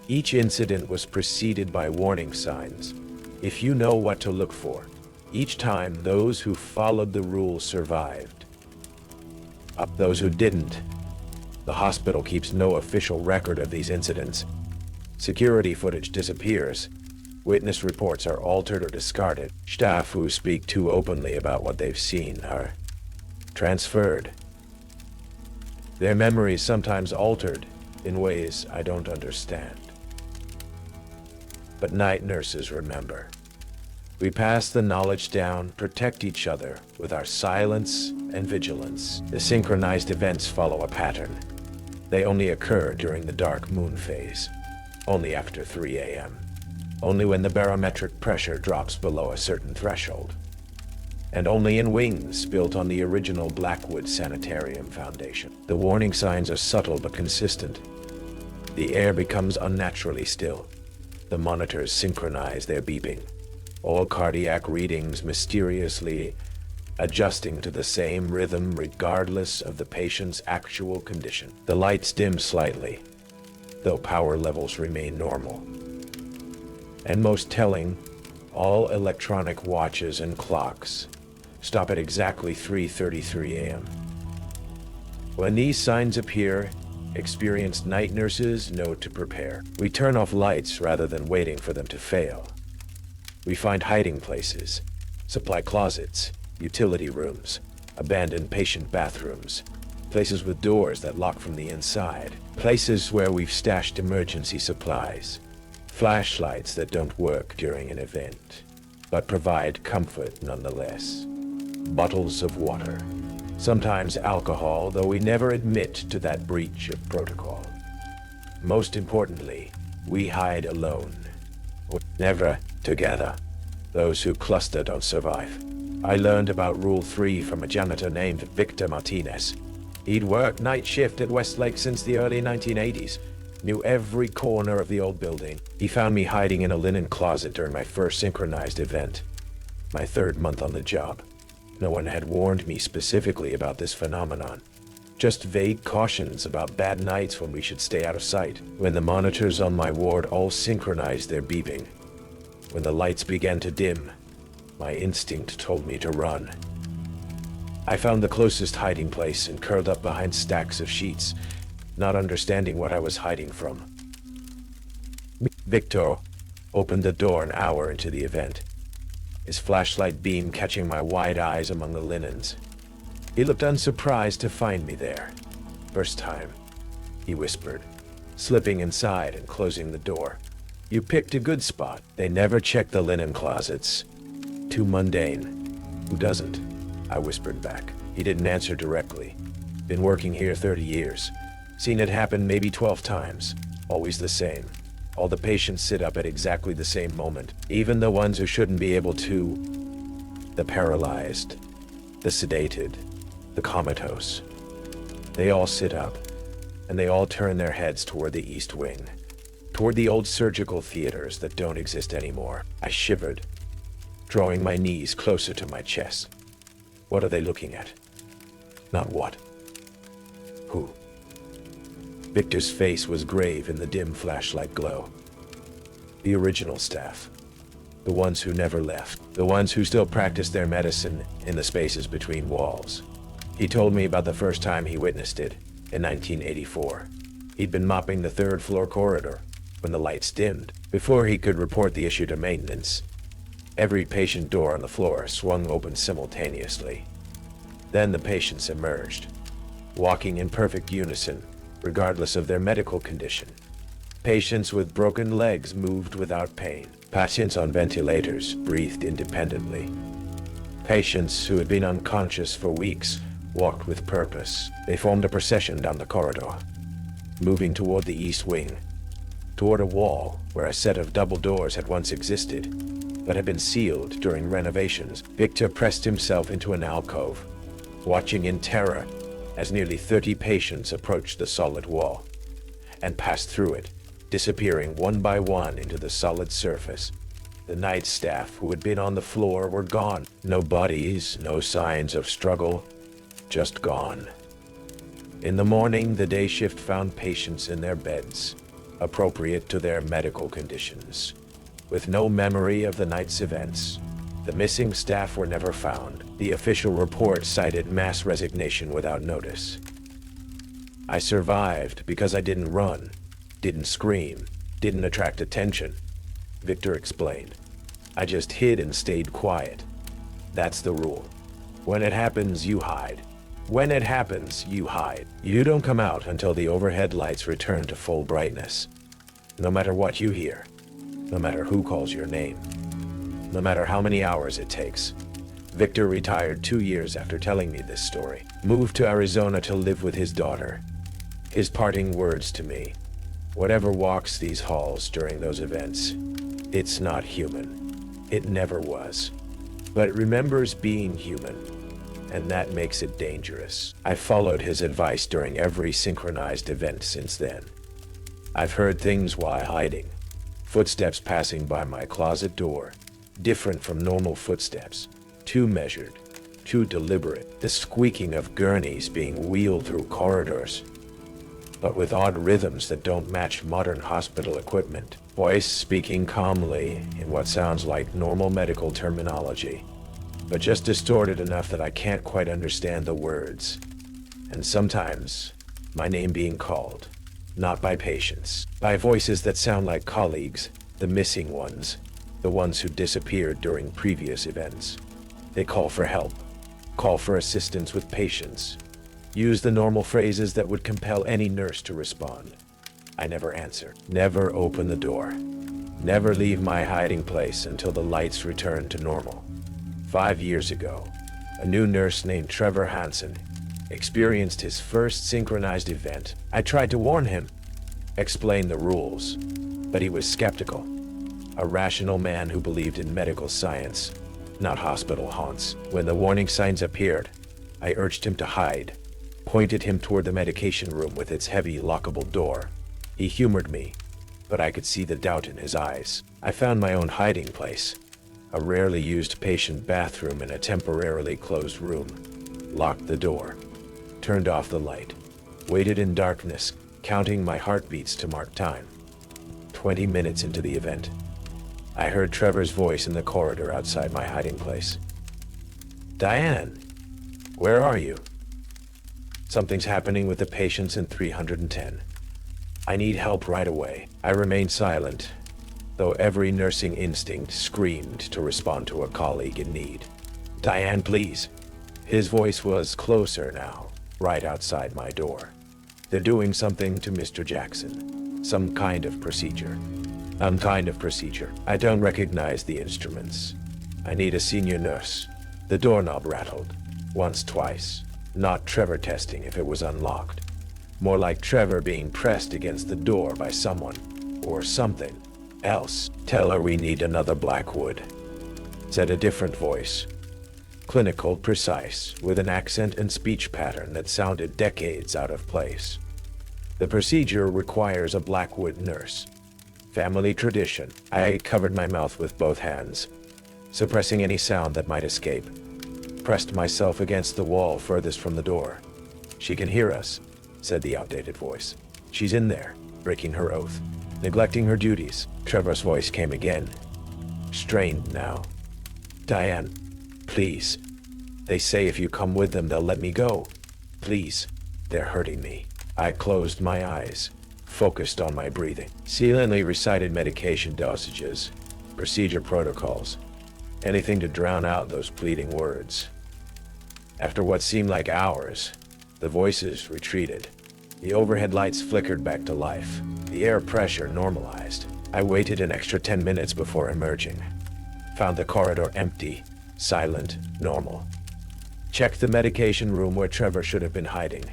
Each incident was preceded by warning signs. If you know what to look for, each time those who followed the rules survived. Those who didn't. The hospital keeps no official record of these incidents. Security footage disappears. Witness reports are altered or discarded. Staff who speak too openly about what they've seen are transferred. Their memories sometimes altered in ways I don't understand. But night nurses remember. We pass the knowledge down, protect each other with our silence and vigilance. The synchronized events follow a pattern. They only occur during the dark moon phase. Only after 3 a.m. Only when the barometric pressure drops below a certain threshold. And only in wings built on the original Blackwood Sanitarium foundation. The warning signs are subtle but consistent. The air becomes unnaturally still. The monitors synchronize their beeping. All cardiac readings mysteriously adjusting to the same rhythm regardless of the patient's actual condition. The lights dim slightly, though power levels remain normal. And most telling, all electronic watches and clocks stop at exactly 3:33 a.m. When these signs appear, experienced night nurses know to prepare. We turn off lights rather than waiting for them to fail. We find hiding places, supply closets, utility rooms, abandoned patient bathrooms, places with doors that lock from the inside, places where we've stashed emergency supplies, flashlights that don't work during an event, but provide comfort nonetheless, bottles of water, sometimes alcohol, though we never admit to that breach of protocol. Most importantly, we hide alone, never together. Those who cluster don't survive. I learned about Rule 3 from a janitor named Victor Martinez. He'd worked night shift at Westlake since the early 1980s, knew every corner of the old building. He found me hiding in a linen closet during my first synchronized event, my 3rd month on the job. No one had warned me specifically about this phenomenon. Just vague cautions about bad nights when we should stay out of sight. When the monitors on my ward all synchronized their beeping, when the lights began to dim, my instinct told me to run. I found the closest hiding place and curled up behind stacks of sheets, not understanding what I was hiding from. Victor opened the door an hour into the event, his flashlight beam catching my wide eyes among the linens. He looked unsurprised to find me there. "First time," he whispered, slipping inside and closing the door. "You picked a good spot." They never checked the linen closets. Too mundane. "Who doesn't?" I whispered back. He didn't answer directly. Been working here 30 years. Seen it happen maybe 12 times. Always the same. All the patients sit up at exactly the same moment. Even the ones who shouldn't be able to. The paralyzed. The sedated. The comatose. They all sit up. And they all turn their heads toward the East Wing. Toward the old surgical theaters that don't exist anymore. I shivered, drawing my knees closer to my chest. What are they looking at? Not what. Who? Victor's face was grave in the dim flashlight glow. The original staff. The ones who never left. The ones who still practiced their medicine in the spaces between walls. He told me about the first time he witnessed it, in 1984. He'd been mopping the third-floor corridor when the lights dimmed. Before he could report the issue to maintenance, every patient door on the floor swung open simultaneously. Then the patients emerged, walking in perfect unison, regardless of their medical condition. Patients with broken legs moved without pain. Patients on ventilators breathed independently. Patients who had been unconscious for weeks walked with purpose. They formed a procession down the corridor, moving toward the east wing, toward a wall where a set of double doors had once existed, but had been sealed during renovations. Victor pressed himself into an alcove, watching in terror as nearly 30 patients approached the solid wall and passed through it, disappearing one by one into the solid surface. The night staff who had been on the floor were gone. No bodies, no signs of struggle, just gone. In the morning, the day shift found patients in their beds, appropriate to their medical conditions. With no memory of the night's events, the missing staff were never found. The official report cited mass resignation without notice. I survived because I didn't run, didn't scream, didn't attract attention, Victor explained. I just hid and stayed quiet. That's the rule. When it happens, you hide. When it happens, you hide. You don't come out until the overhead lights return to full brightness. No matter what you hear, no matter who calls your name, no matter how many hours it takes. Victor retired 2 years after telling me this story, moved to Arizona to live with his daughter. His parting words to me: whatever walks these halls during those events, it's not human. It never was. But it remembers being human, and that makes it dangerous. I followed his advice during every synchronized event since then. I've heard things while hiding. Footsteps passing by my closet door, different from normal footsteps, too measured, too deliberate. The squeaking of gurneys being wheeled through corridors, but with odd rhythms that don't match modern hospital equipment. Voice speaking calmly in what sounds like normal medical terminology, but just distorted enough that I can't quite understand the words. And sometimes, my name being called, not by patients, by voices that sound like colleagues, the missing ones, the ones who disappeared during previous events. They call for help, call for assistance with patients, use the normal phrases that would compel any nurse to respond. I never answer, never open the door, never leave my hiding place until the lights return to normal. 5 years ago, a new nurse named Trevor Hansen experienced his first synchronized event. I tried to warn him, explain the rules, but he was skeptical. A rational man who believed in medical science, not hospital haunts. When the warning signs appeared, I urged him to hide, pointed him toward the medication room with its heavy lockable door. He humored me, but I could see the doubt in his eyes. I found my own hiding place, a rarely used patient bathroom in a temporarily closed room, locked the door, turned off the light, waited in darkness, counting my heartbeats to mark time. 20 minutes into the event, I heard Trevor's voice in the corridor outside my hiding place. "Diane, where are you?" "Something's happening with the patients in 310. I need help right away." I remained silent, though every nursing instinct screamed to respond to a colleague in need. "Diane, please." His voice was closer now, right outside my door. "They're doing something to Mr. Jackson. Some kind of procedure." I don't recognize the instruments. I need a senior nurse." The doorknob rattled. Once, twice. Not Trevor testing if it was unlocked. More like Trevor being pressed against the door by someone, or something else. "Tell her we need another Blackwood," said a different voice. Clinical, precise, with an accent and speech pattern that sounded decades out of place. "The procedure requires a Blackwood nurse. Family tradition." I covered my mouth with both hands, suppressing any sound that might escape. Pressed myself against the wall furthest from the door. "She can hear us," said the outdated voice. "She's in there, breaking her oath, neglecting her duties." Trevor's voice came again. strained now. Diane, please. They say if you come with them, they'll let me go. Please. They're hurting me. I closed my eyes, focused on my breathing, silently recited medication dosages, procedure protocols, anything to drown out those pleading words. After what seemed like hours, the voices retreated. The overhead lights flickered back to life. The air pressure normalized. I waited an extra 10 minutes before emerging. Found the corridor empty, silent, normal. Checked the medication room where Trevor should have been hiding.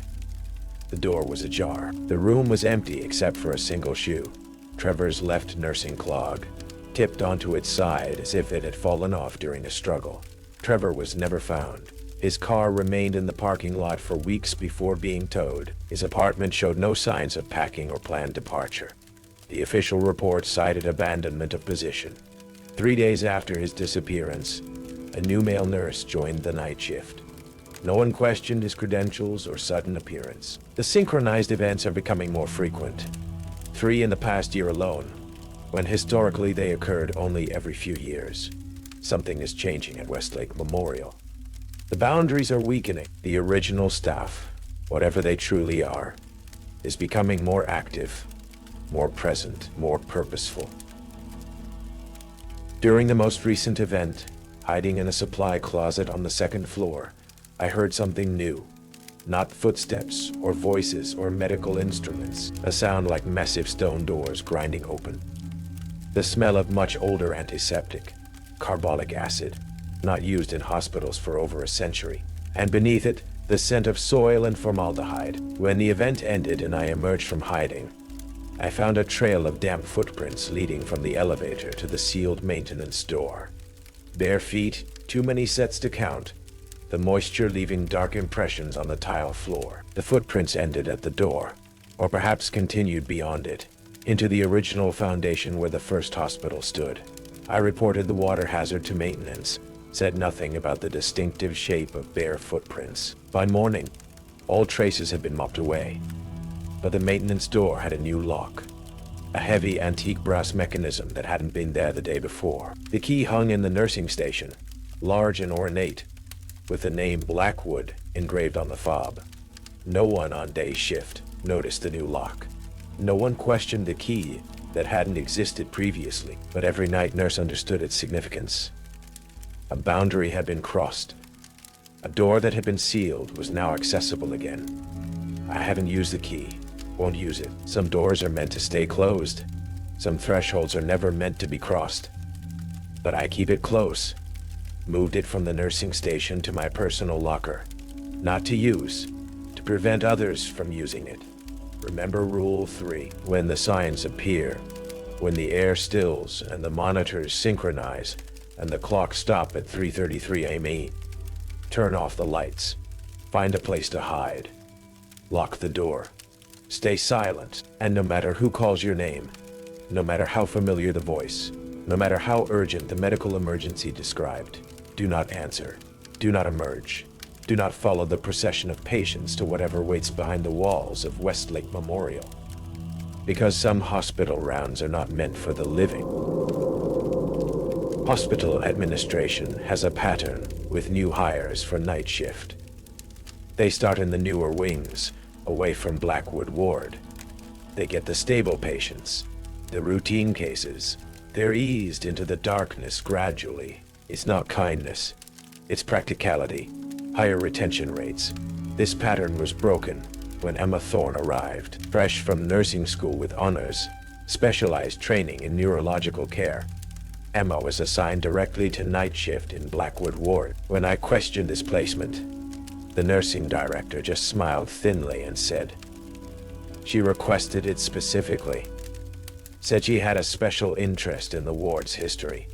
The door was ajar. The room was empty except for a single shoe. Trevor's left nursing clog, tipped onto its side as if it had fallen off during a struggle. Trevor was never found. His car remained in the parking lot for weeks before being towed. His apartment showed no signs of packing or planned departure. The official report cited abandonment of position. 3 days after his disappearance, a new male nurse joined the night shift. No one questioned his credentials or sudden appearance. The synchronized events are becoming more frequent. 3 in the past year alone, when historically they occurred only every few years. Something is changing at Westlake Memorial. The boundaries are weakening. The original staff, whatever they truly are, is becoming more active, more present, more purposeful. During the most recent event, hiding in a supply closet on the 2nd floor, I heard something new. Not footsteps or voices or medical instruments, a sound like massive stone doors grinding open. The smell of much older antiseptic, carbolic acid, not used in hospitals for over a century. And beneath it, the scent of soil and formaldehyde. When the event ended and I emerged from hiding, I found a trail of damp footprints leading from the elevator to the sealed maintenance door. Bare feet, too many sets to count, the moisture leaving dark impressions on the tile floor. The footprints ended at the door, or perhaps continued beyond it, into the original foundation where the first hospital stood. I reported the water hazard to maintenance, said nothing about the distinctive shape of bare footprints. By morning, all traces had been mopped away, but the maintenance door had a new lock, a heavy antique brass mechanism that hadn't been there the day before. The key hung in the nursing station, large and ornate, with the name Blackwood engraved on the fob. No one on day shift noticed the new lock. No one questioned the key that hadn't existed previously, but every night nurse understood its significance. A boundary had been crossed. A door that had been sealed was now accessible again. I haven't used the key, won't use it. Some doors are meant to stay closed. Some thresholds are never meant to be crossed. But I keep it close. Moved it from the nursing station to my personal locker. Not to use, to prevent others from using it. Remember Rule 3. When the signs appear, when the air stills and the monitors synchronize, and the clock stop at 3:33 a.m. Turn off the lights. Find a place to hide. Lock the door. Stay silent, and no matter who calls your name, no matter how familiar the voice, no matter how urgent the medical emergency described, do not answer. Do not emerge. Do not follow the procession of patients to whatever waits behind the walls of Westlake Memorial. Because some hospital rounds are not meant for the living. Hospital administration has a pattern with new hires for night shift. They start in the newer wings, away from Blackwood Ward. They get the stable patients, the routine cases. They're eased into the darkness gradually. It's not kindness, it's practicality, higher retention rates. This pattern was broken when Emma Thorne arrived, fresh from nursing school with honors, specialized training in neurological care. Emma was assigned directly to night shift in Blackwood Ward. When I questioned this placement, the nursing director just smiled thinly and said, she requested it specifically. Said she had a special interest in the ward's history.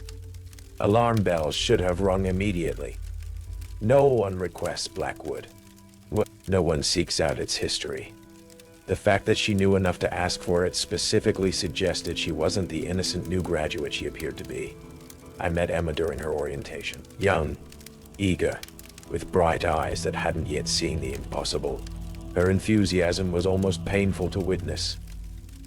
Alarm bells should have rung immediately. No one requests Blackwood. No one seeks out its history. The fact that she knew enough to ask for it specifically suggested she wasn't the innocent new graduate she appeared to be. I met Emma during her orientation. Young, eager, with bright eyes that hadn't yet seen the impossible. Her enthusiasm was almost painful to witness.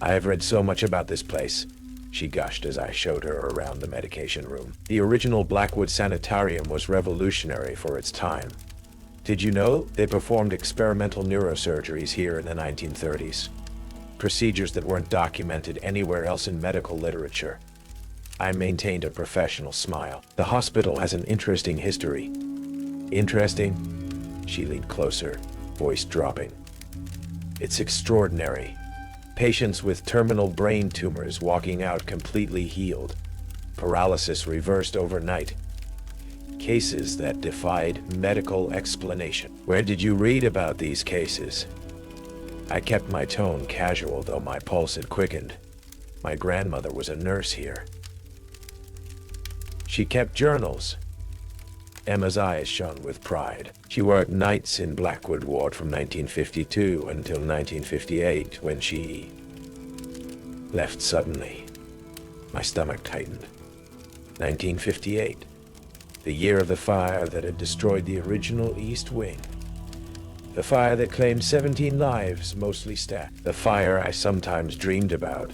I have read so much about this place, she gushed as I showed her around the medication room. The original Blackwood Sanitarium was revolutionary for its time. Did you know they performed experimental neurosurgeries here in the 1930s? Procedures that weren't documented anywhere else in medical literature. I maintained a professional smile. The hospital has an interesting history. Interesting? She leaned closer, voice dropping. It's extraordinary. Patients with terminal brain tumors walking out completely healed. Paralysis reversed overnight. Cases that defied medical explanation. Where did you read about these cases? I kept my tone casual, though my pulse had quickened. My grandmother was a nurse here. She kept journals. Emma's eyes shone with pride. She worked nights in Blackwood Ward from 1952 until 1958, when she left suddenly. My stomach tightened. 1958. The year of the fire that had destroyed the original East Wing. The fire that claimed 17 lives, mostly staff. The fire I sometimes dreamed about,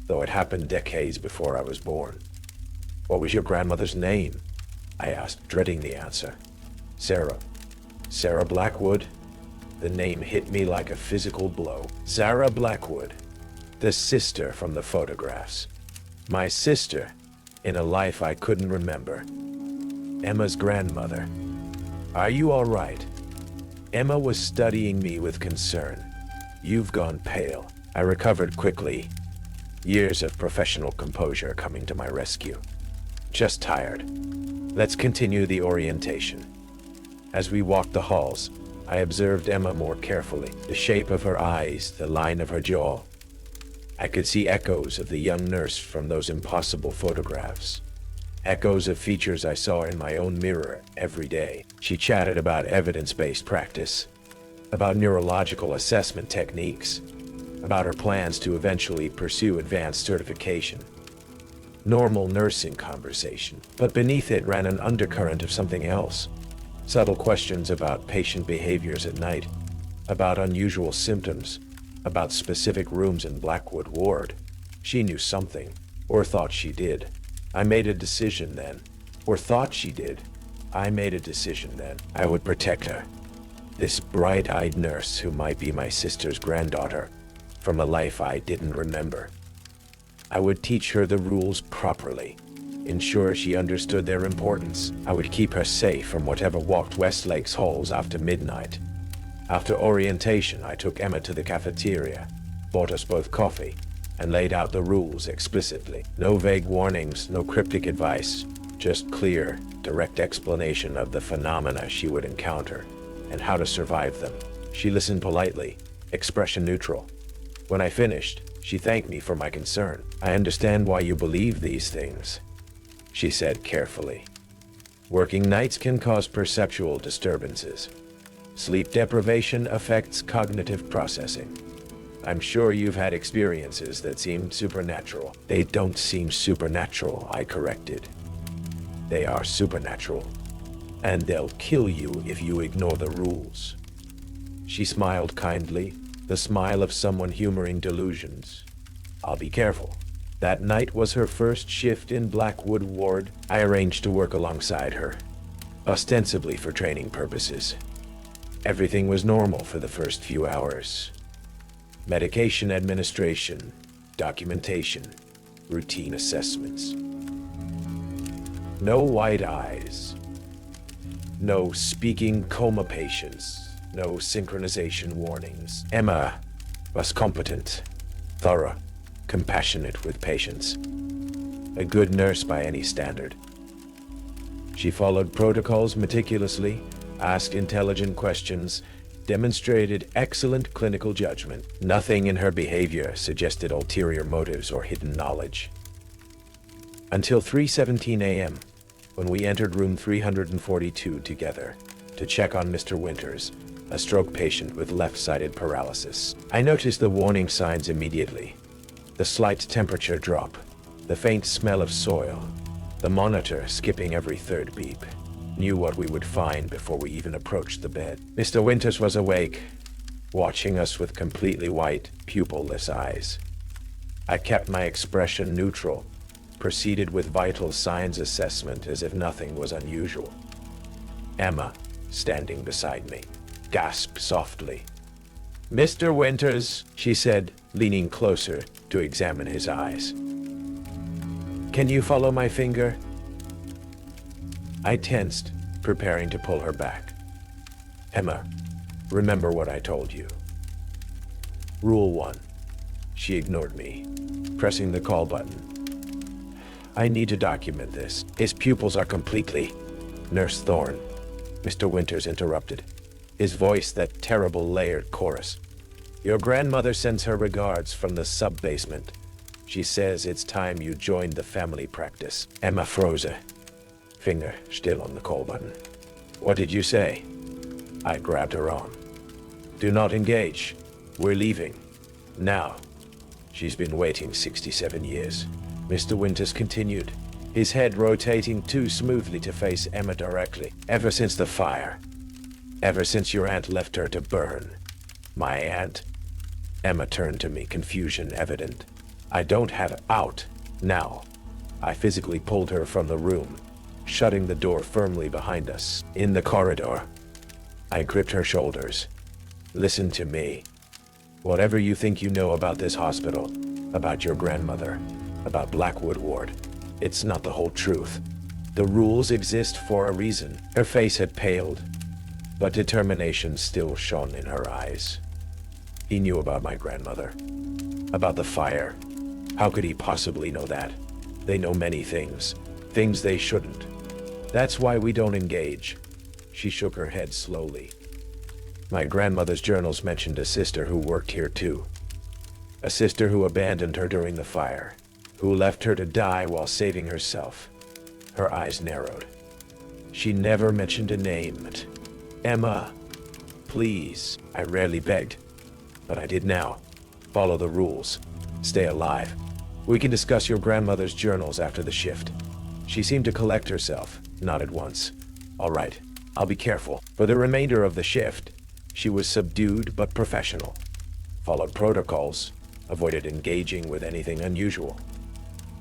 though it happened decades before I was born. What was your grandmother's name? I asked, dreading the answer. Sarah. Sarah Blackwood? The name hit me like a physical blow. Sarah Blackwood. The sister from the photographs. My sister, in a life I couldn't remember. Emma's grandmother. Are you all right? Emma was studying me with concern. You've gone pale. I recovered quickly. Years of professional composure coming to my rescue. Just tired. Let's continue the orientation. As we walked the halls, I observed Emma more carefully. The shape of her eyes, the line of her jaw. I could see echoes of the young nurse from those impossible photographs. Echoes of features I saw in my own mirror every day. She chatted about evidence-based practice, about neurological assessment techniques, about her plans to eventually pursue advanced certification. Normal nursing conversation, but beneath it ran an undercurrent of something else. Subtle questions about patient behaviors at night, about unusual symptoms, about specific rooms in Blackwood Ward. She knew something, or thought she did. I made a decision then, or thought she did. I made a decision then. I would protect her. This bright-eyed nurse who might be my sister's granddaughter, from a life I didn't remember. I would teach her the rules properly, ensure she understood their importance. I would keep her safe from whatever walked Westlake's halls after midnight. After orientation, I took Emma to the cafeteria, bought us both coffee, and laid out the rules explicitly. No vague warnings, no cryptic advice, just clear, direct explanation of the phenomena she would encounter and how to survive them. She listened politely, expression neutral. When I finished, she thanked me for my concern. I understand why you believe these things, she said carefully. Working nights can cause perceptual disturbances. Sleep deprivation affects cognitive processing. I'm sure you've had experiences that seemed supernatural. They don't seem supernatural, I corrected. They are supernatural, and they'll kill you if you ignore the rules. She smiled kindly, the smile of someone humoring delusions. I'll be careful. That night was her first shift in Blackwood Ward. I arranged to work alongside her, ostensibly for training purposes. Everything was normal for the first few hours. Medication administration, documentation, routine assessments. No white eyes. No speaking coma patients. No synchronization warnings. Emma was competent, thorough, compassionate with patients. A good nurse by any standard. She followed protocols meticulously, asked intelligent questions, demonstrated excellent clinical judgment. Nothing in her behavior suggested ulterior motives or hidden knowledge. Until 3:17 a.m., when we entered room 342 together to check on Mr. Winters, a stroke patient with left-sided paralysis. I noticed the warning signs immediately. The slight temperature drop, the faint smell of soil, the monitor skipping every third beep. Knew what we would find before we even approached the bed. Mr. Winters was awake, watching us with completely white, pupil-less eyes. I kept my expression neutral, proceeded with vital signs assessment as if nothing was unusual. Emma, standing beside me, gasped softly. "Mr. Winters," she said, leaning closer to examine his eyes. "Can you follow my finger?" I tensed, preparing to pull her back. "Emma, remember what I told you." Rule 1. She ignored me, pressing the call button. "I need to document this. His pupils are completely—" Nurse Thorne, Mr. Winters interrupted, his voice that terrible layered chorus. "Your grandmother sends her regards from the sub-basement. She says it's time you joined the family practice." Emma froze, finger still on the call button. "What did you say?" I grabbed her arm. "Do not engage. We're leaving. Now." "She's been waiting 67 years," Mr. Winters continued, his head rotating too smoothly to face Emma directly. "Ever since the fire. Ever since your aunt left her to burn." "My aunt?" Emma turned to me, confusion evident. "I don't have out now." I physically pulled her from the room, shutting the door firmly behind us. In the corridor, I gripped her shoulders. "Listen to me. Whatever you think you know about this hospital, about your grandmother, about Blackwood Ward, it's not the whole truth. The rules exist for a reason." Her face had paled, but determination still shone in her eyes. "He knew about my grandmother, about the fire. How could he possibly know that? They know many things they shouldn't. That's why we don't engage." She shook her head slowly. "My grandmother's journals mentioned a sister who worked here too. A sister who abandoned her during the fire, who left her to die while saving herself." Her eyes narrowed. "She never mentioned a name." "Emma, please," I rarely begged, but I did now. "Follow the rules. Stay alive. We can discuss your grandmother's journals after the shift." She seemed to collect herself, nodded once. "All right, I'll be careful." For the remainder of the shift, she was subdued but professional, followed protocols, avoided engaging with anything unusual.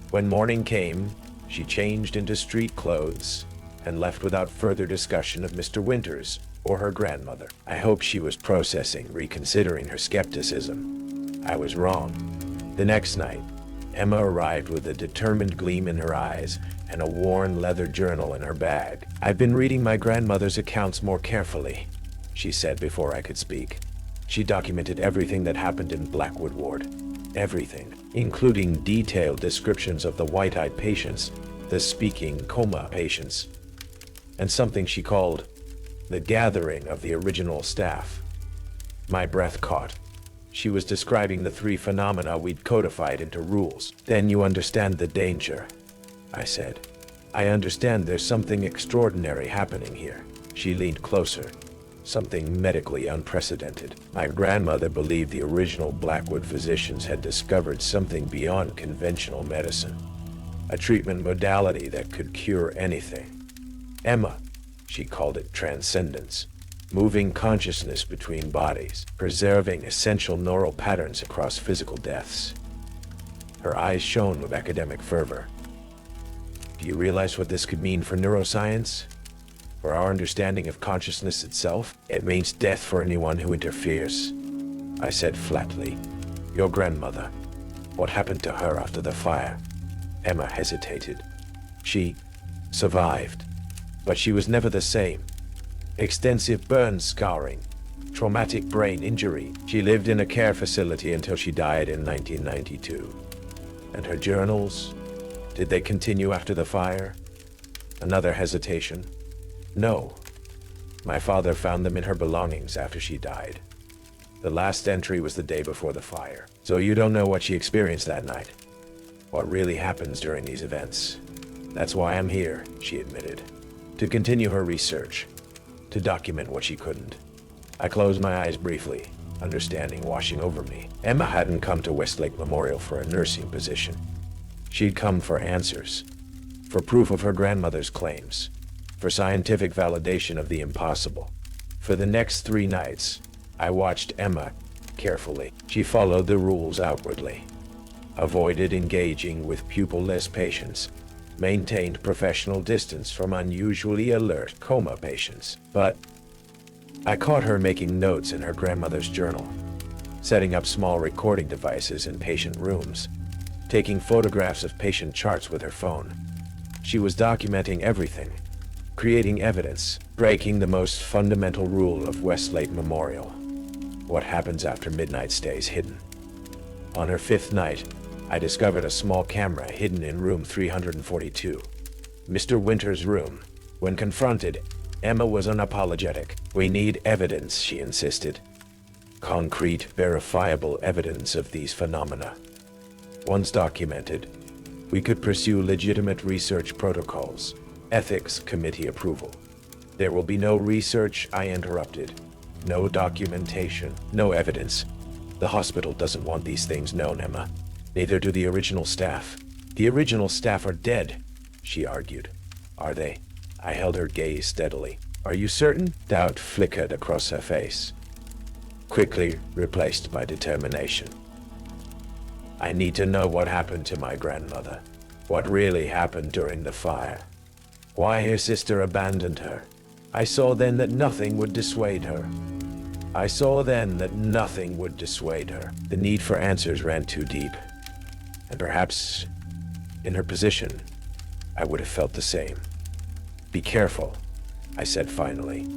When morning came, she changed into street clothes and left without further discussion of Mr. Winters or her grandmother. I hoped she was processing, reconsidering her skepticism. I was wrong. The next night, Emma arrived with a determined gleam in her eyes and a worn leather journal in her bag. "I've been reading my grandmother's accounts more carefully," she said before I could speak. She documented everything that happened in Blackwood Ward. Everything, including detailed descriptions of the white-eyed patients, the speaking coma patients, and something she called the gathering of the original staff. My breath caught. She was describing the 3 phenomena we'd codified into rules. "Then you understand the danger," I said. "I understand there's something extraordinary happening here." She leaned closer. "Something medically unprecedented. My grandmother believed the original Blackwood physicians had discovered something beyond conventional medicine. A treatment modality that could cure anything. Emma, she called it transcendence. Moving consciousness between bodies, preserving essential neural patterns across physical deaths." Her eyes shone with academic fervor. "Do you realize what this could mean for neuroscience? For our understanding of consciousness itself? It means death for anyone who interferes." I said flatly. "Your grandmother, what happened to her after the fire?" Emma hesitated. "She survived, but she was never the same. Extensive burn scarring, traumatic brain injury. She lived in a care facility until she died in 1992. And her journals, did they continue after the fire?" Another hesitation. "No. My father found them in her belongings after she died. The last entry was the day before the fire. So you don't know what she experienced that night. What really happens during these events. That's why I'm here," she admitted. "To continue her research. To document what she couldn't." I closed my eyes briefly, understanding washing over me. Emma hadn't come to Westlake Memorial for a nursing position. She'd come for answers, for proof of her grandmother's claims, for scientific validation of the impossible. For the next 3 nights, I watched Emma carefully. She followed the rules outwardly. avoided engaging with pupil-less patients, maintained professional distance from unusually alert coma patients. But I caught her making notes in her grandmother's journal, setting up small recording devices in patient rooms, taking photographs of patient charts with her phone. She was documenting everything, creating evidence, breaking the most fundamental rule of Westlake Memorial. What happens after midnight stays hidden. On her 5th night, I discovered a small camera hidden in room 342, Mr. Winter's room. When confronted, Emma was unapologetic. "We need evidence," she insisted. "Concrete, verifiable evidence of these phenomena. Once documented, we could pursue legitimate research protocols, ethics committee approval." "There will be no research," I interrupted. "No documentation, no evidence. The hospital doesn't want these things known, Emma. Neither do the original staff." "The original staff are dead," she argued. "Are they?" I held her gaze steadily. "Are you certain?" Doubt flickered across her face, quickly replaced by determination. "I need to know what happened to my grandmother. What really happened during the fire. Why her sister abandoned her. I saw then that nothing would dissuade her. The need for answers ran too deep. And perhaps, in her position, I would have felt the same. "Be careful," I said finally.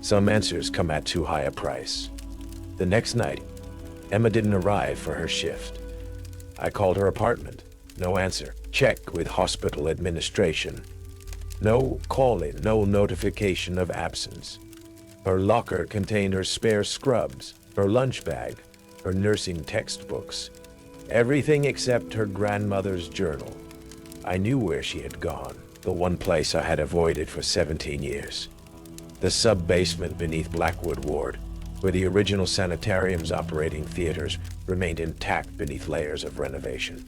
"Some answers come at too high a price." The next night, Emma didn't arrive for her shift. I called her apartment. No answer. Check with hospital administration. No call-in, no notification of absence. Her locker contained her spare scrubs, her lunch bag, her nursing textbooks. Everything except her grandmother's journal. I knew where she had gone, the one place I had avoided for 17 years. The sub-basement beneath Blackwood Ward, where the original sanitarium's operating theaters remained intact beneath layers of renovation.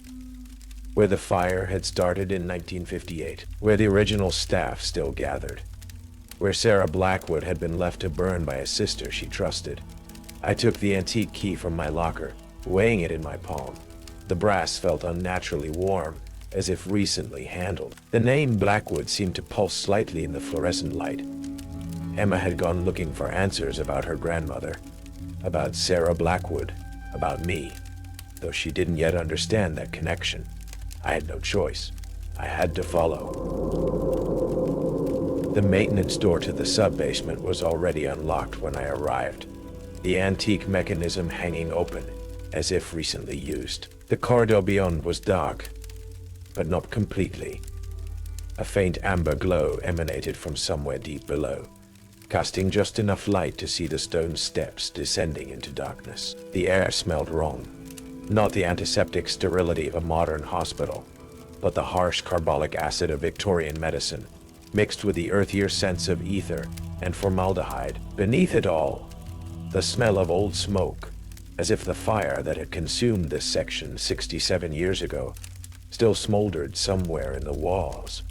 Where the fire had started in 1958, where the original staff still gathered. Where Sarah Blackwood had been left to burn by a sister she trusted. I took the antique key from my locker, weighing it in my palm. The brass felt unnaturally warm, as if recently handled. The name Blackwood seemed to pulse slightly in the fluorescent light. Emma had gone looking for answers about her grandmother, about Sarah Blackwood, about me, though she didn't yet understand that connection. I had no choice. I had to follow. The maintenance door to the sub-basement was already unlocked when I arrived, the antique mechanism hanging open, as if recently used. The corridor beyond was dark, but not completely. A faint amber glow emanated from somewhere deep below, casting just enough light to see the stone steps descending into darkness. The air smelled wrong. Not the antiseptic sterility of a modern hospital, but the harsh carbolic acid of Victorian medicine, mixed with the earthier sense of ether and formaldehyde. Beneath it all, the smell of old smoke, as if the fire that had consumed this section 67 years ago still smoldered somewhere in the walls.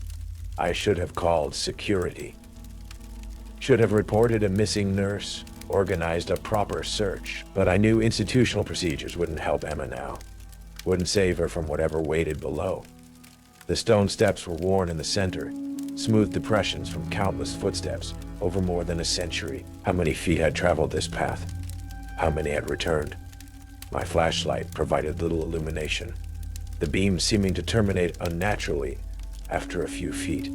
I should have called security. Should have reported a missing nurse, organized a proper search, but I knew institutional procedures wouldn't help Emma now, wouldn't save her from whatever waited below. The stone steps were worn in the center, smooth depressions from countless footsteps over more than a century. How many feet had traveled this path? How many had returned? My flashlight provided little illumination, the beam seeming to terminate unnaturally after a few feet,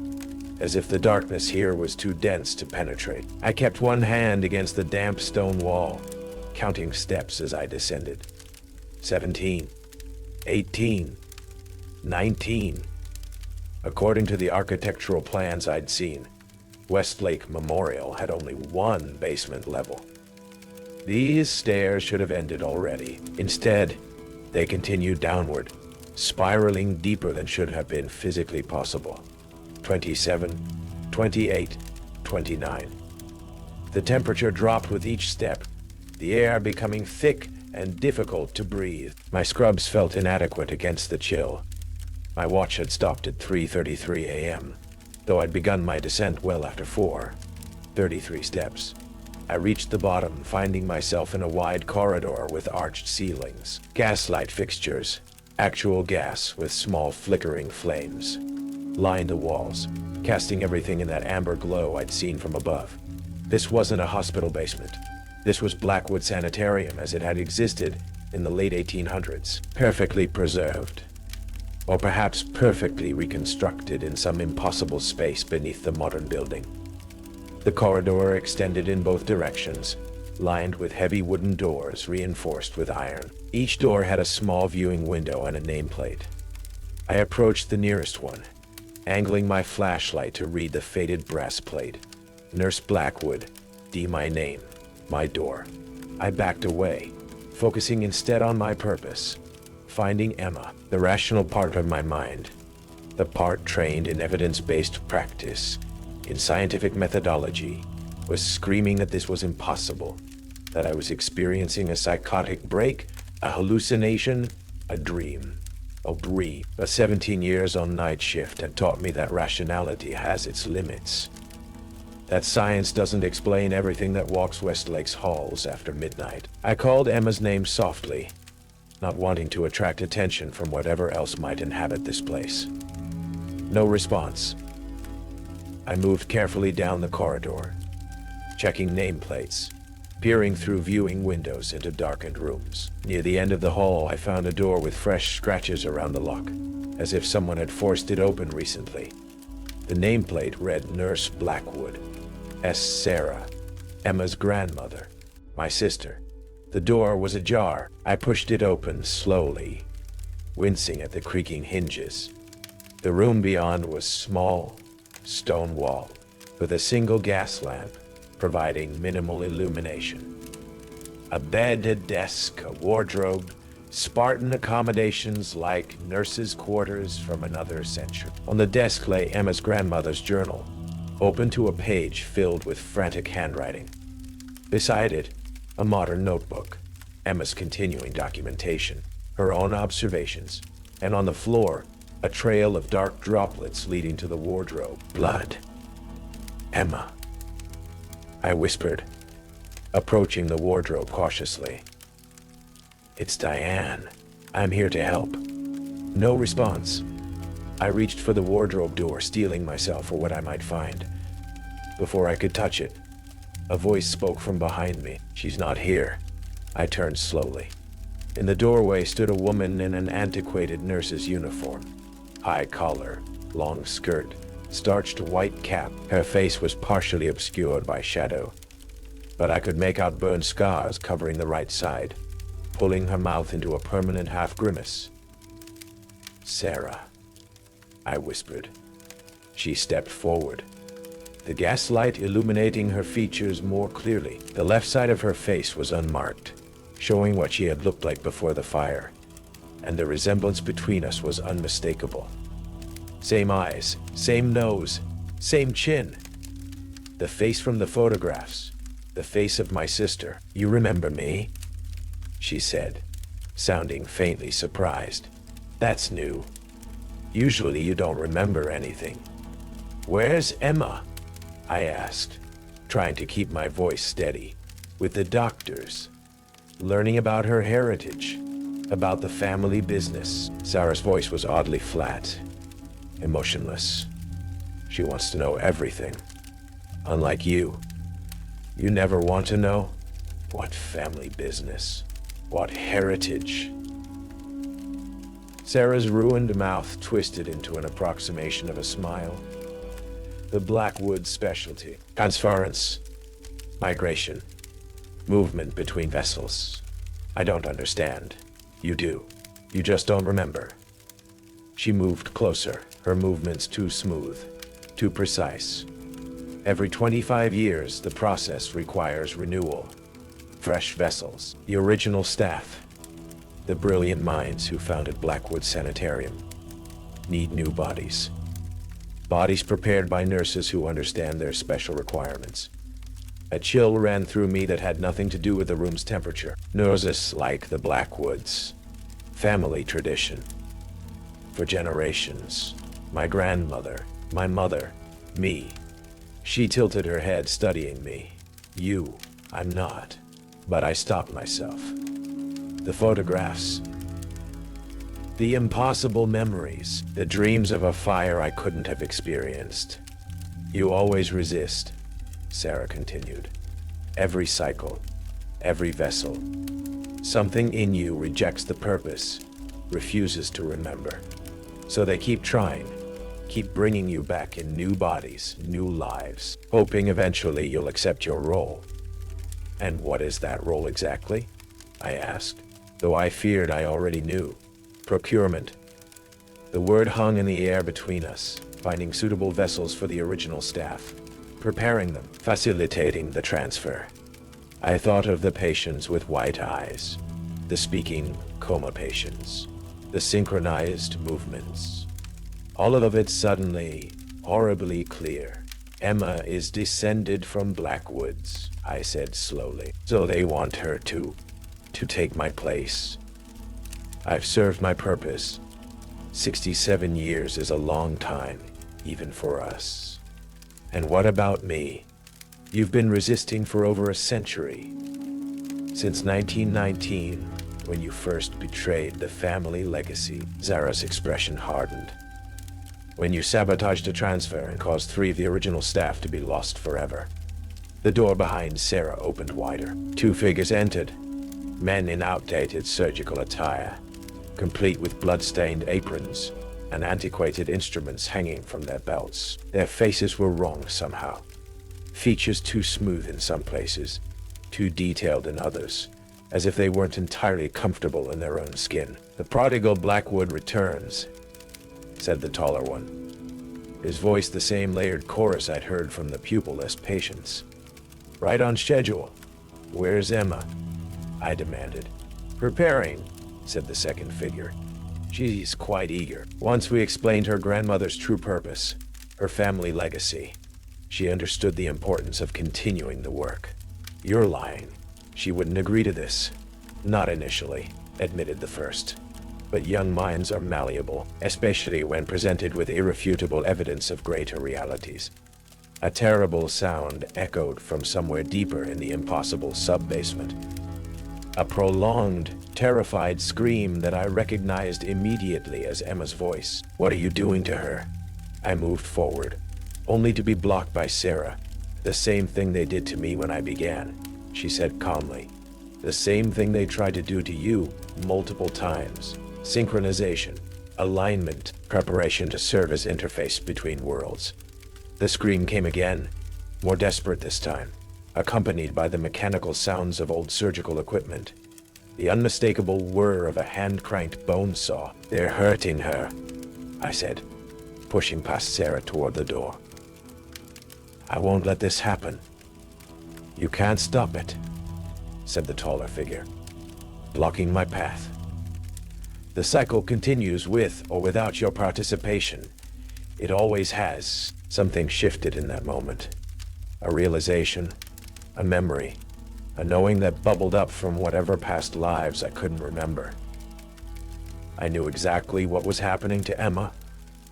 as if the darkness here was too dense to penetrate. I kept one hand against the damp stone wall, counting steps as I descended. 17, 18, 19. According to the architectural plans I'd seen, Westlake Memorial had only one basement level. These stairs should have ended already. Instead, they continued downward, spiraling deeper than should have been physically possible. 27, 28, 29. The temperature dropped with each step, the air becoming thick and difficult to breathe. My scrubs felt inadequate against the chill. My watch had stopped at 3:33 a.m., though I'd begun my descent well after 4. 33 steps. I reached the bottom, finding myself in a wide corridor with arched ceilings, gaslight fixtures, Actual gas with small flickering flames lined the walls, casting everything in that amber glow I'd seen from above. This wasn't a hospital basement. This was Blackwood Sanitarium as it had existed in the late 1800s, perfectly preserved. Or perhaps perfectly reconstructed in some impossible space beneath the modern building. The corridor extended in both directions, lined with heavy wooden doors reinforced with iron. Each door had a small viewing window and a nameplate. I approached the nearest one, angling my flashlight to read the faded brass plate. Nurse Blackwood, D my name, my door. I backed away, focusing instead on my purpose, finding Emma, the rational part of my mind, the part trained in evidence-based practice, in scientific methodology, was screaming that this was impossible, that I was experiencing a psychotic break, a hallucination, a dream. But 17 years on night shift had taught me that rationality has its limits. That science doesn't explain everything that walks Westlake's halls after midnight. I called Emma's name softly, not wanting to attract attention from whatever else might inhabit this place. No response. I moved carefully down the corridor, checking nameplates, peering through viewing windows into darkened rooms. Near the end of the hall, I found a door with fresh scratches around the lock, as if someone had forced it open recently. The nameplate read Nurse Blackwood, S. Sarah, Emma's grandmother, my sister. The door was ajar. I pushed it open slowly, wincing at the creaking hinges. The room beyond was small, stone wall, with a single gas lamp, providing minimal illumination. A bed, a desk, a wardrobe, Spartan accommodations like nurses' quarters from another century. On the desk lay Emma's grandmother's journal, open to a page filled with frantic handwriting. Beside it, a modern notebook, Emma's continuing documentation, her own observations, and on the floor, a trail of dark droplets leading to the wardrobe. Blood. Emma. I whispered, approaching the wardrobe cautiously. It's Diane. I'm here to help. No response. I reached for the wardrobe door, steeling myself for what I might find. Before I could touch it, a voice spoke from behind me. She's not here. I turned slowly. In the doorway stood a woman in an antiquated nurse's uniform. High collar, long skirt, starched white cap. Her face was partially obscured by shadow, but I could make out burned scars covering the right side, pulling her mouth into a permanent half-grimace. Sarah, I whispered. She stepped forward, the gaslight illuminating her features more clearly. The left side of her face was unmarked, showing what she had looked like before the fire, and the resemblance between us was unmistakable. Same eyes, same nose, same chin. The face from the photographs, the face of my sister. You remember me? She said, sounding faintly surprised. That's new. Usually you don't remember anything. Where's Emma? I asked, trying to keep my voice steady. With the doctors, learning about her heritage, about the family business. Sarah's voice was oddly flat, emotionless. She wants to know everything. Unlike you. You never want to know? What family business? What heritage? Sarah's ruined mouth twisted into an approximation of a smile. The Blackwood specialty. Transference. Migration. Movement between vessels. I don't understand. You do. You just don't remember. She moved closer, her movements too smooth, too precise. Every 25 years, the process requires renewal. Fresh vessels. The original staff, the brilliant minds who founded Blackwood Sanitarium, need new bodies. Bodies prepared by nurses who understand their special requirements. A chill ran through me that had nothing to do with the room's temperature. Nurses like the Blackwoods. Family tradition. For generations. My grandmother, my mother, me. She tilted her head, studying me. You, I'm not. But I stopped myself. The photographs. The impossible memories, the dreams of a fire I couldn't have experienced. You always resist, Sarah continued. Every cycle, every vessel. Something in you rejects the purpose, refuses to remember. So they keep trying, keep bringing you back in new bodies, new lives, hoping eventually you'll accept your role. And what is that role exactly? I asked, though I feared I already knew. Procurement. The word hung in the air between us, finding suitable vessels for the original staff, preparing them, facilitating the transfer. I thought of the patients with white eyes, the speaking coma patients, the synchronized movements. All of it suddenly, horribly clear. Emma is descended from Blackwoods, I said slowly. So they want her to take my place. I've served my purpose. 67 years is a long time, even for us. And what about me? You've been resisting for over a century. Since 1919, when you first betrayed the family legacy. Zara's expression hardened. When you sabotaged a transfer and caused 3 of the original staff to be lost forever. The door behind Sarah opened wider. 2 figures entered. Men in outdated surgical attire, complete with blood-stained aprons and antiquated instruments hanging from their belts. Their faces were wrong somehow. Features too smooth in some places, too detailed in others, as if they weren't entirely comfortable in their own skin. The prodigal Blackwood returns, said the taller one. His voice the same layered chorus I'd heard from the pupil-less patients. Right on schedule. Where's Emma? I demanded. Preparing, said the second figure. She's quite eager. Once we explained her grandmother's true purpose, her family legacy, she understood the importance of continuing the work. You're lying. She wouldn't agree to this. Not initially, admitted the first. But young minds are malleable, especially when presented with irrefutable evidence of greater realities. A terrible sound echoed from somewhere deeper in the impossible sub-basement. A prolonged, terrified scream that I recognized immediately as Emma's voice. What are you doing to her? I moved forward, only to be blocked by Sarah. The same thing they did to me when I began, she said calmly. The same thing they tried to do to you multiple times. Synchronization, alignment, preparation to serve as interface between worlds. The scream came again, more desperate this time, accompanied by the mechanical sounds of old surgical equipment. The unmistakable whir of a hand-cranked bone saw. They're hurting her, I said, pushing past Sarah toward the door. I won't let this happen. You can't stop it, said the taller figure, blocking my path. The cycle continues with or without your participation. It always has. Something shifted in that moment. A realization, a memory, a knowing that bubbled up from whatever past lives I couldn't remember. I knew exactly what was happening to Emma,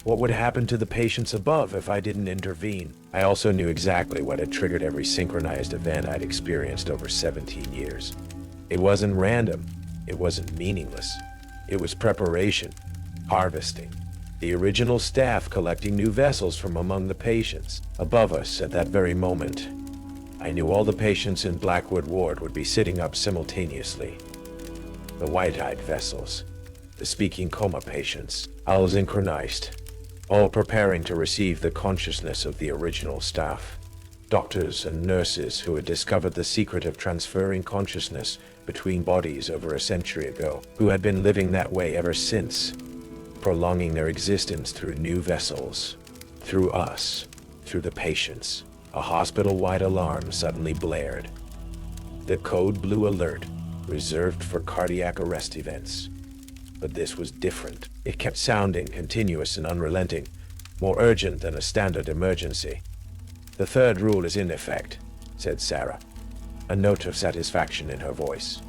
what would happen to the patients above if I didn't intervene. I also knew exactly what had triggered every synchronized event I'd experienced over 17 years. It wasn't random, it wasn't meaningless. It was preparation, harvesting. The original staff collecting new vessels from among the patients. Above us at that very moment, I knew all the patients in Blackwood Ward would be sitting up simultaneously. The white-eyed vessels, the speaking coma patients, all synchronized, all preparing to receive the consciousness of the original staff. Doctors and nurses who had discovered the secret of transferring consciousness between bodies over a century ago, who had been living that way ever since, prolonging their existence through new vessels, through us, through the patients. A hospital-wide alarm suddenly blared. The code blue alert, reserved for cardiac arrest events. But this was different. It kept sounding continuous and unrelenting, more urgent than a standard emergency. The third rule is in effect, said Sarah, a note of satisfaction in her voice.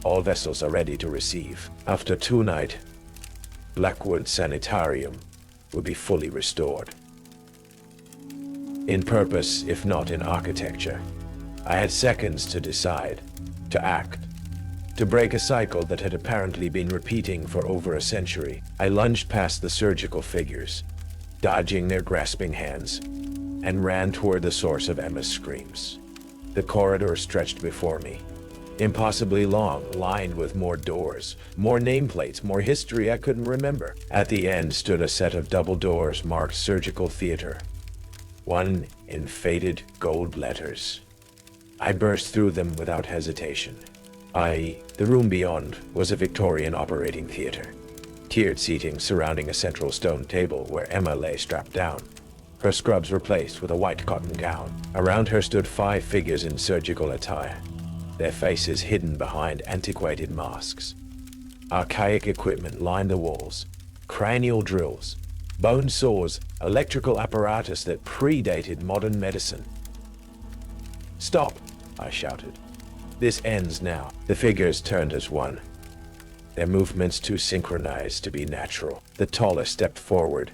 All vessels are ready to receive. After tonight, Blackwood Sanitarium will be fully restored. In purpose, if not in architecture. I had seconds to decide, to act. to break a cycle that had apparently been repeating for over a century. I lunged past the surgical figures, dodging their grasping hands, and ran toward the source of Emma's screams. The corridor stretched before me, impossibly long, lined with more doors, more nameplates, more history I couldn't remember. At the end stood a set of double doors marked Surgical Theater, one in faded gold letters. I burst through them without hesitation. The room beyond was a Victorian operating theater. Tiered seating surrounding a central stone table where Emma lay strapped down. Her scrubs were placed with a white cotton gown. Around her stood 5 figures in surgical attire, their faces hidden behind antiquated masks. Archaic equipment lined the walls, cranial drills, bone saws, electrical apparatus that predated modern medicine. "Stop!" I shouted. "This ends now." The figures turned as one, their movements too synchronized to be natural. The tallest stepped forward,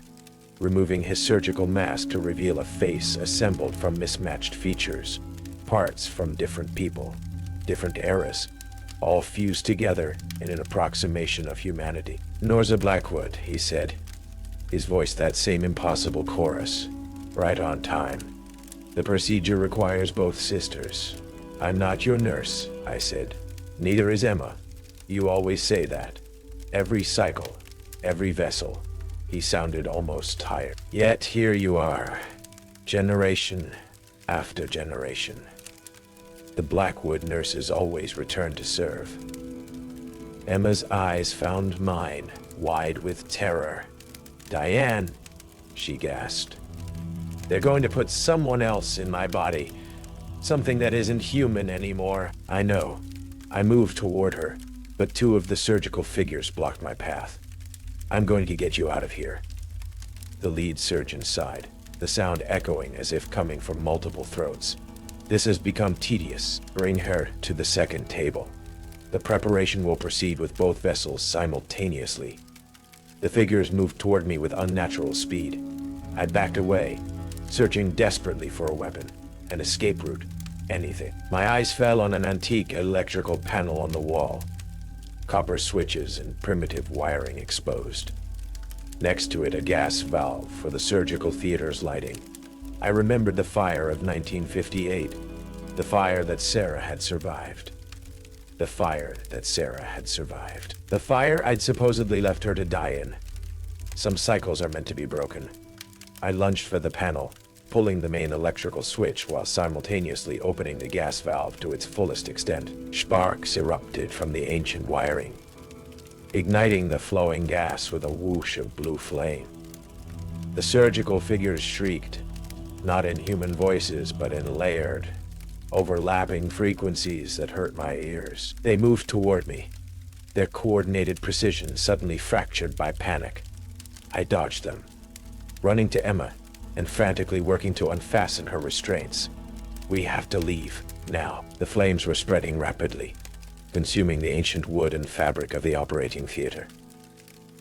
removing his surgical mask to reveal a face assembled from mismatched features, parts from different people, different eras, all fused together in an approximation of humanity. "Norza Blackwood," he said, his voice that same impossible chorus, right on time. "The procedure requires both sisters." "I'm not your nurse," I said. "Neither is Emma. You always say that. Every cycle, every vessel." He sounded almost tired. "Yet here you are, generation after generation." The Blackwood nurses always returned to serve. Emma's eyes found mine, wide with terror. "Diane," she gasped. "They're going to put someone else in my body. Something that isn't human anymore." "I know." I moved toward her, but 2 of the surgical figures blocked my path. "I'm going to get you out of here." The lead surgeon sighed, the sound echoing as if coming from multiple throats. "This has become tedious. Bring her to the second table. The preparation will proceed with both vessels simultaneously." The figures moved toward me with unnatural speed. I backed away, searching desperately for a weapon, an escape route, anything. My eyes fell on an antique electrical panel on the wall, copper switches and primitive wiring exposed. Next to it, a gas valve for the surgical theater's lighting. I remembered the fire of 1958, the fire that Sarah had survived. The fire that Sarah had survived. The fire I'd supposedly left her to die in. Some cycles are meant to be broken. I lunged for the panel, pulling the main electrical switch while simultaneously opening the gas valve to its fullest extent. Sparks erupted from the ancient wiring, igniting the flowing gas with a whoosh of blue flame. The surgical figures shrieked, not in human voices, but in layered, overlapping frequencies that hurt my ears. They moved toward me, their coordinated precision suddenly fractured by panic. I dodged them, running to Emma and frantically working to unfasten her restraints. "We have to leave, now." The flames were spreading rapidly, consuming the ancient wood and fabric of the operating theater.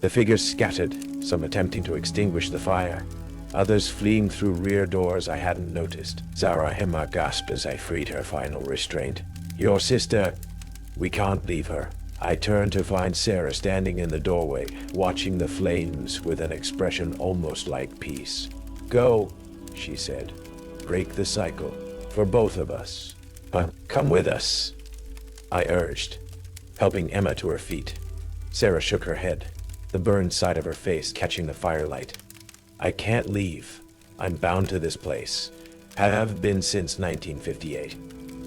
The figures scattered, some attempting to extinguish the fire, others fleeing through rear doors I hadn't noticed. Emma gasped as I freed her final restraint. "Your sister, we can't leave her." I turned to find Sarah standing in the doorway, watching the flames with an expression almost like peace. "Go," she said. "Break the cycle, for both of us. Come with us," I urged, helping Emma to her feet. Sarah shook her head, the burned side of her face catching the firelight. "I can't leave. I'm bound to this place. Have been since 1958.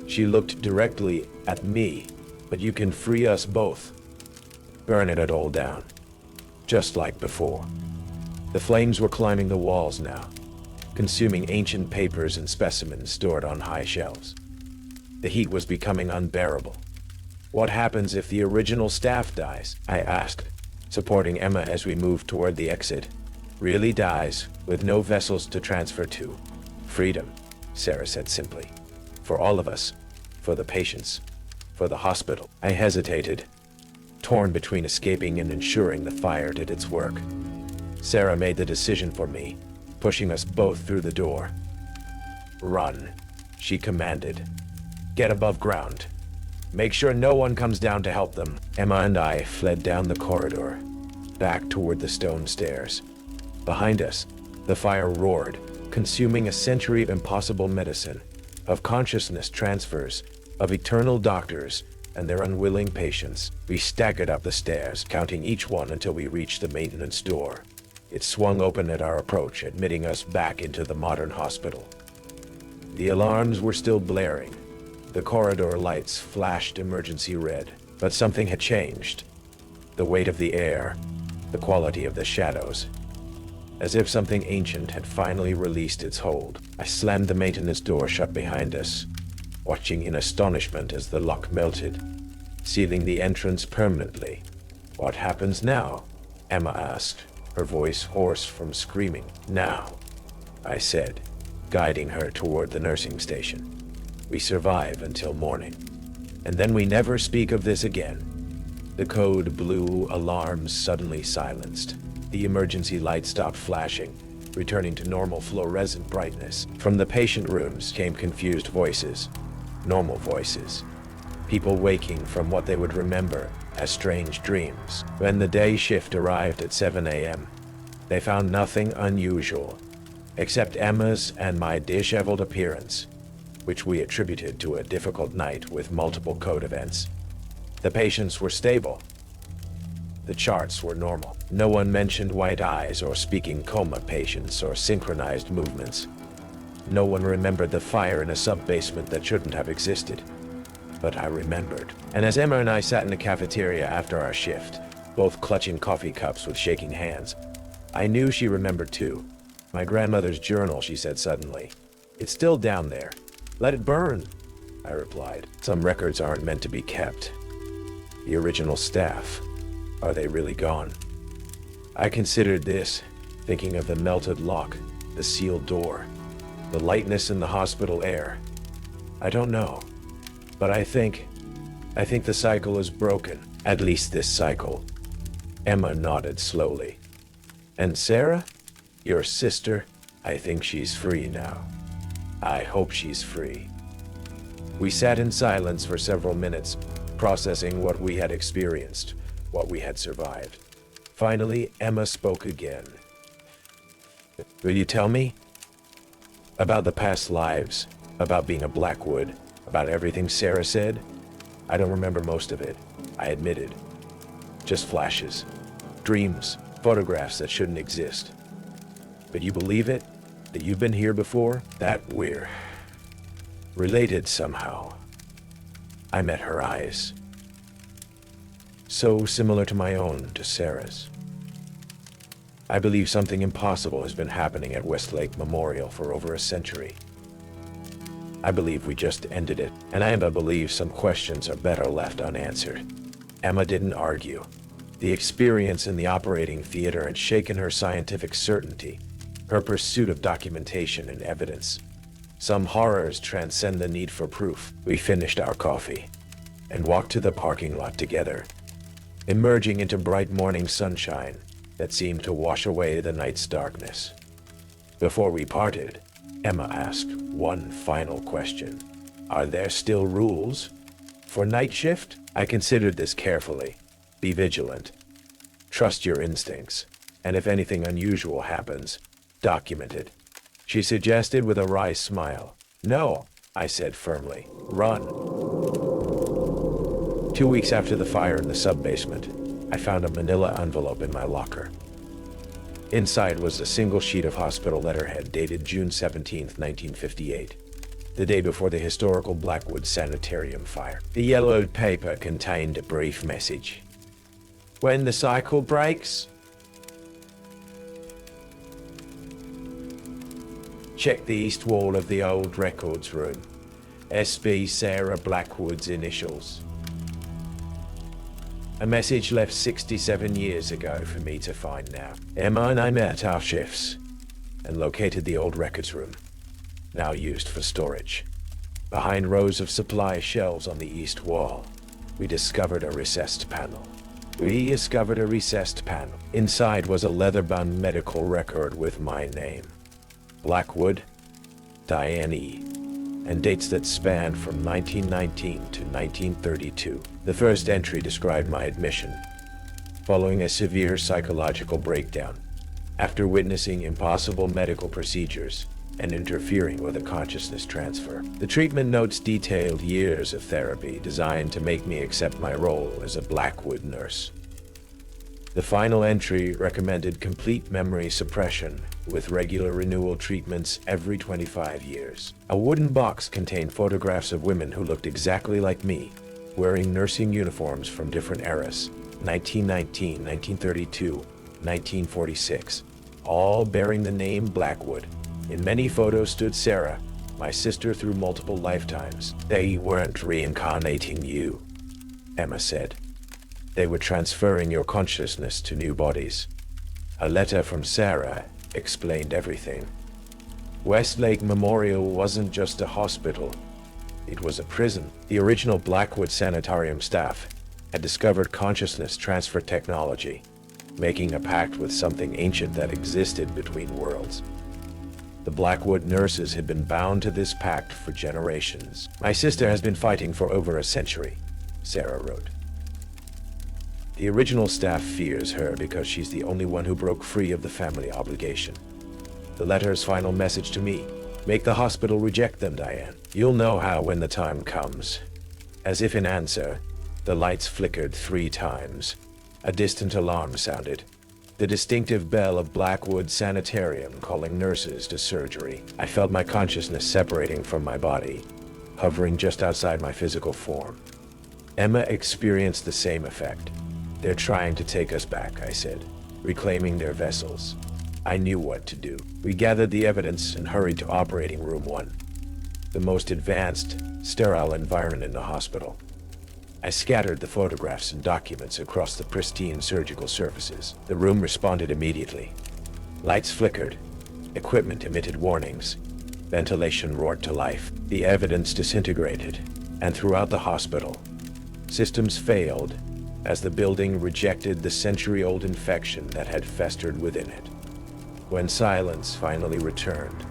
She looked directly at me. "But you can free us both. Burn it all down, just like before." The flames were climbing the walls now, consuming ancient papers and specimens stored on high shelves. The heat was becoming unbearable. "What happens if the original staff dies?" I asked, supporting Emma as we moved toward the exit. "Really dies, with no vessels to transfer to." "Freedom," Sarah said simply. "For all of us, for the patients, for the hospital." I hesitated, torn between escaping and ensuring the fire did its work. Sarah made the decision for me, pushing us both through the door. "Run," she commanded. "Get above ground. Make sure no one comes down to help them. Emma and I fled down the corridor, back toward the stone stairs. Behind us, the fire roared, consuming a century of impossible medicine, of consciousness transfers, of eternal doctors and their unwilling patients. We staggered up the stairs, counting each one until we reached the maintenance door. It swung open at our approach, admitting us back into the modern hospital. The alarms were still blaring. The corridor lights flashed emergency red, but something had changed. The weight of the air, the quality of the shadows. As if something ancient had finally released its hold, I slammed the maintenance door shut behind us, watching in astonishment as the lock melted, sealing the entrance permanently. "What happens now?" Emma asked, her voice hoarse from screaming. "Now," I said, guiding her toward the nursing station. "We survive until morning, and then we never speak of this again." The code blue alarms suddenly silenced. The emergency light stopped flashing, returning to normal fluorescent brightness. From the patient rooms came confused voices, normal voices, people waking from what they would remember as strange dreams. When the day shift arrived at 7 a.m., they found nothing unusual, except Emma's and my disheveled appearance, which we attributed to a difficult night with multiple code events. The patients were stable. The charts were normal. No one mentioned white eyes or speaking coma patients or synchronized movements. No one remembered the fire in a sub-basement that shouldn't have existed. But I remembered. And as Emma and I sat in the cafeteria after our shift, both clutching coffee cups with shaking hands, I knew she remembered too. "My grandmother's journal," she said suddenly. "It's still down there. Let it burn," I replied. "Some records aren't meant to be kept. The original staff, are they really gone?" I considered this, thinking of the melted lock, the sealed door, the lightness in the hospital air. I don't know, but I think the cycle is broken, at least this cycle. Emma nodded slowly. "And Sarah? Your sister? I think she's free now. I hope she's free." We sat in silence for several minutes, processing what we had experienced, what we had survived. Finally, Emma spoke again. "Will you tell me? About the past lives, about being a Blackwood, about everything Sarah said?" "I don't remember most of it," I admitted. "Just flashes, dreams, photographs that shouldn't exist." "But you believe it? That you've been here before? That we're related somehow." I met her eyes. So similar to my own, to Sarah's. "I believe something impossible has been happening at Westlake Memorial for over a century. I believe we just ended it, and I believe some questions are better left unanswered." Emma didn't argue. The experience in the operating theater had shaken her scientific certainty, her pursuit of documentation and evidence. Some horrors transcend the need for proof. We finished our coffee and walked to the parking lot together, emerging into bright morning sunshine that seemed to wash away the night's darkness. Before we parted, Emma asked one final question. "Are there still rules for night shift?" I considered this carefully. "Be vigilant. Trust your instincts. And if anything unusual happens, document it," she suggested with a wry smile. "No," I said firmly. "Run." 2 weeks after the fire in the sub-basement, I found a manila envelope in my locker. Inside was a single sheet of hospital letterhead dated June 17, 1958, the day before the historical Blackwood Sanitarium fire. The yellowed paper contained a brief message. "When the cycle breaks, check the east wall of the old records room. SB Sarah Blackwood's initials." A message left 67 years ago for me to find now. Emma and I met our shifts and located the old records room, now used for storage. Behind rows of supply shelves on the east wall, we discovered a recessed panel. Inside was a leather-bound medical record with my name. Blackwood, Diane E. and dates that spanned from 1919 to 1932. The first entry described my admission, following a severe psychological breakdown, after witnessing impossible medical procedures and interfering with a consciousness transfer. The treatment notes detailed years of therapy designed to make me accept my role as a Blackwood nurse. The final entry recommended complete memory suppression with regular renewal treatments every 25 years. A wooden box contained photographs of women who looked exactly like me, wearing nursing uniforms from different eras, 1919, 1932, 1946, all bearing the name Blackwood. In many photos stood Sarah, my sister through multiple lifetimes. "They weren't reincarnating you," Emma said. "They were transferring your consciousness to new bodies." A letter from Sarah explained everything. Westlake Memorial wasn't just a hospital. It was a prison. The original Blackwood Sanitarium staff had discovered consciousness transfer technology, making a pact with something ancient that existed between worlds. The Blackwood nurses had been bound to this pact for generations. "My sister has been fighting for over a century," Sarah wrote. "The original staff fears her because she's the only one who broke free of the family obligation." The letter's final message to me: "Make the hospital reject them, Diane. You'll know how when the time comes." As if in answer, the lights flickered 3 times. A distant alarm sounded. The distinctive bell of Blackwood Sanitarium calling nurses to surgery. I felt my consciousness separating from my body, hovering just outside my physical form. Emma experienced the same effect. "They're trying to take us back," I said, "reclaiming their vessels." I knew what to do. We gathered the evidence and hurried to operating room 1, the most advanced, sterile environment in the hospital. I scattered the photographs and documents across the pristine surgical surfaces. The room responded immediately. Lights flickered, equipment emitted warnings, ventilation roared to life. The evidence disintegrated, and throughout the hospital, systems failed as the building rejected the century-old infection that had festered within it. When silence finally returned,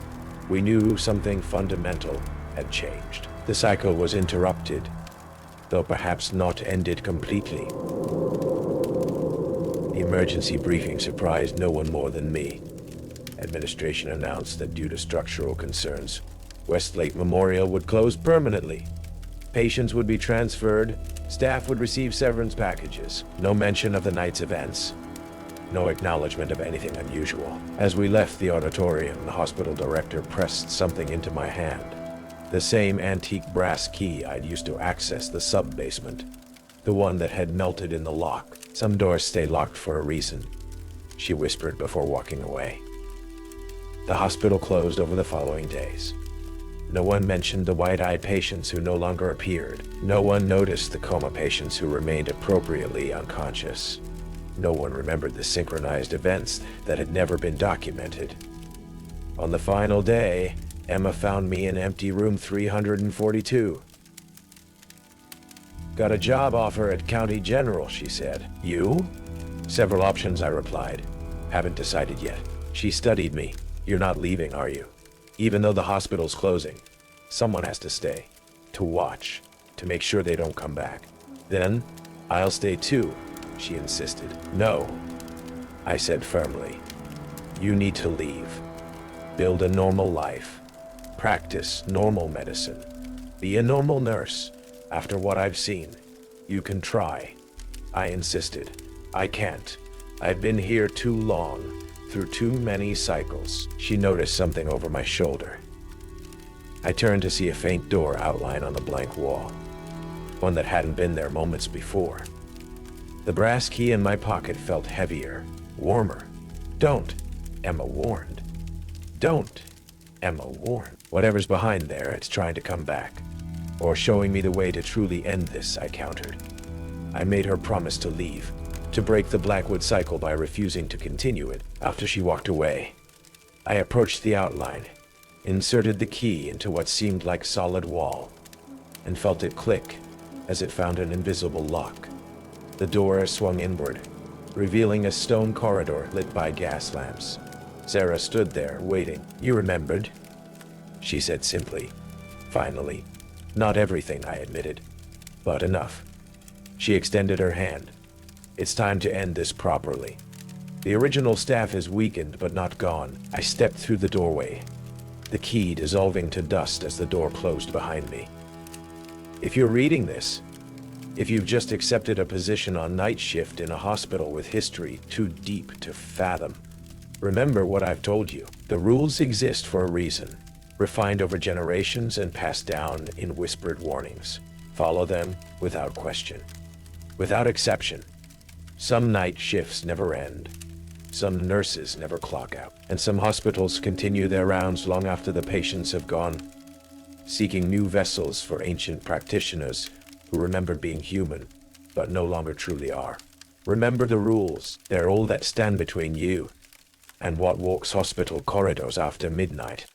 we knew something fundamental had changed. The cycle was interrupted, though perhaps not ended completely. The emergency briefing surprised no one more than me. Administration announced that due to structural concerns, Westlake Memorial would close permanently. Patients would be transferred, staff would receive severance packages. No mention of the night's events. No acknowledgement of anything unusual. As we left the auditorium, the hospital director pressed something into my hand. The same antique brass key I'd used to access the sub-basement. The one that had melted in the lock. "Some doors stay locked for a reason," she whispered before walking away. The hospital closed over the following days. No one mentioned the wide-eyed patients who no longer appeared. No one noticed the coma patients who remained appropriately unconscious. No one remembered the synchronized events that had never been documented. On the final day, Emma found me in empty room 342. "Got a job offer at County General," she said. "You?" "Several options," I replied. "Haven't decided yet." She studied me. "You're not leaving, are you? Even though the hospital's closing, someone has to stay. To watch. To make sure they don't come back." "Then, I'll stay too," she insisted. "No," I said firmly. "You need to leave. Build a normal life. Practice normal medicine. Be a normal nurse. After what I've seen, you can try." I insisted. "I can't. I've been here too long, through too many cycles." She noticed something over my shoulder. I turned to see a faint door outlined on the blank wall, one that hadn't been there moments before. The brass key in my pocket felt heavier, warmer. "Don't," Emma warned. "Don't," Emma warned. "Whatever's behind there, it's trying to come back. Or showing me the way to truly end this," I countered. I made her promise to leave, to break the Blackwood cycle by refusing to continue it. After she walked away, I approached the outline, inserted the key into what seemed like solid wall, and felt it click as it found an invisible lock. The door swung inward, revealing a stone corridor lit by gas lamps. Sarah stood there, waiting. "You remembered?" she said simply. Finally. Not everything, I admitted, but enough. She extended her hand. It's time to end this properly. The original staff is weakened but not gone. I stepped through the doorway, the key dissolving to dust as the door closed behind me. If you're reading this, if you've just accepted a position on night shift in a hospital with history too deep to fathom, remember what I've told you. The rules exist for a reason, refined over generations and passed down in whispered warnings. Follow them without question, without exception. Some night shifts never end. Some nurses never clock out, and some hospitals continue their rounds long after the patients have gone, seeking new vessels for ancient practitioners who remember being human, but no longer truly are. Remember the rules. They're all that stand between you and what walks hospital corridors after midnight.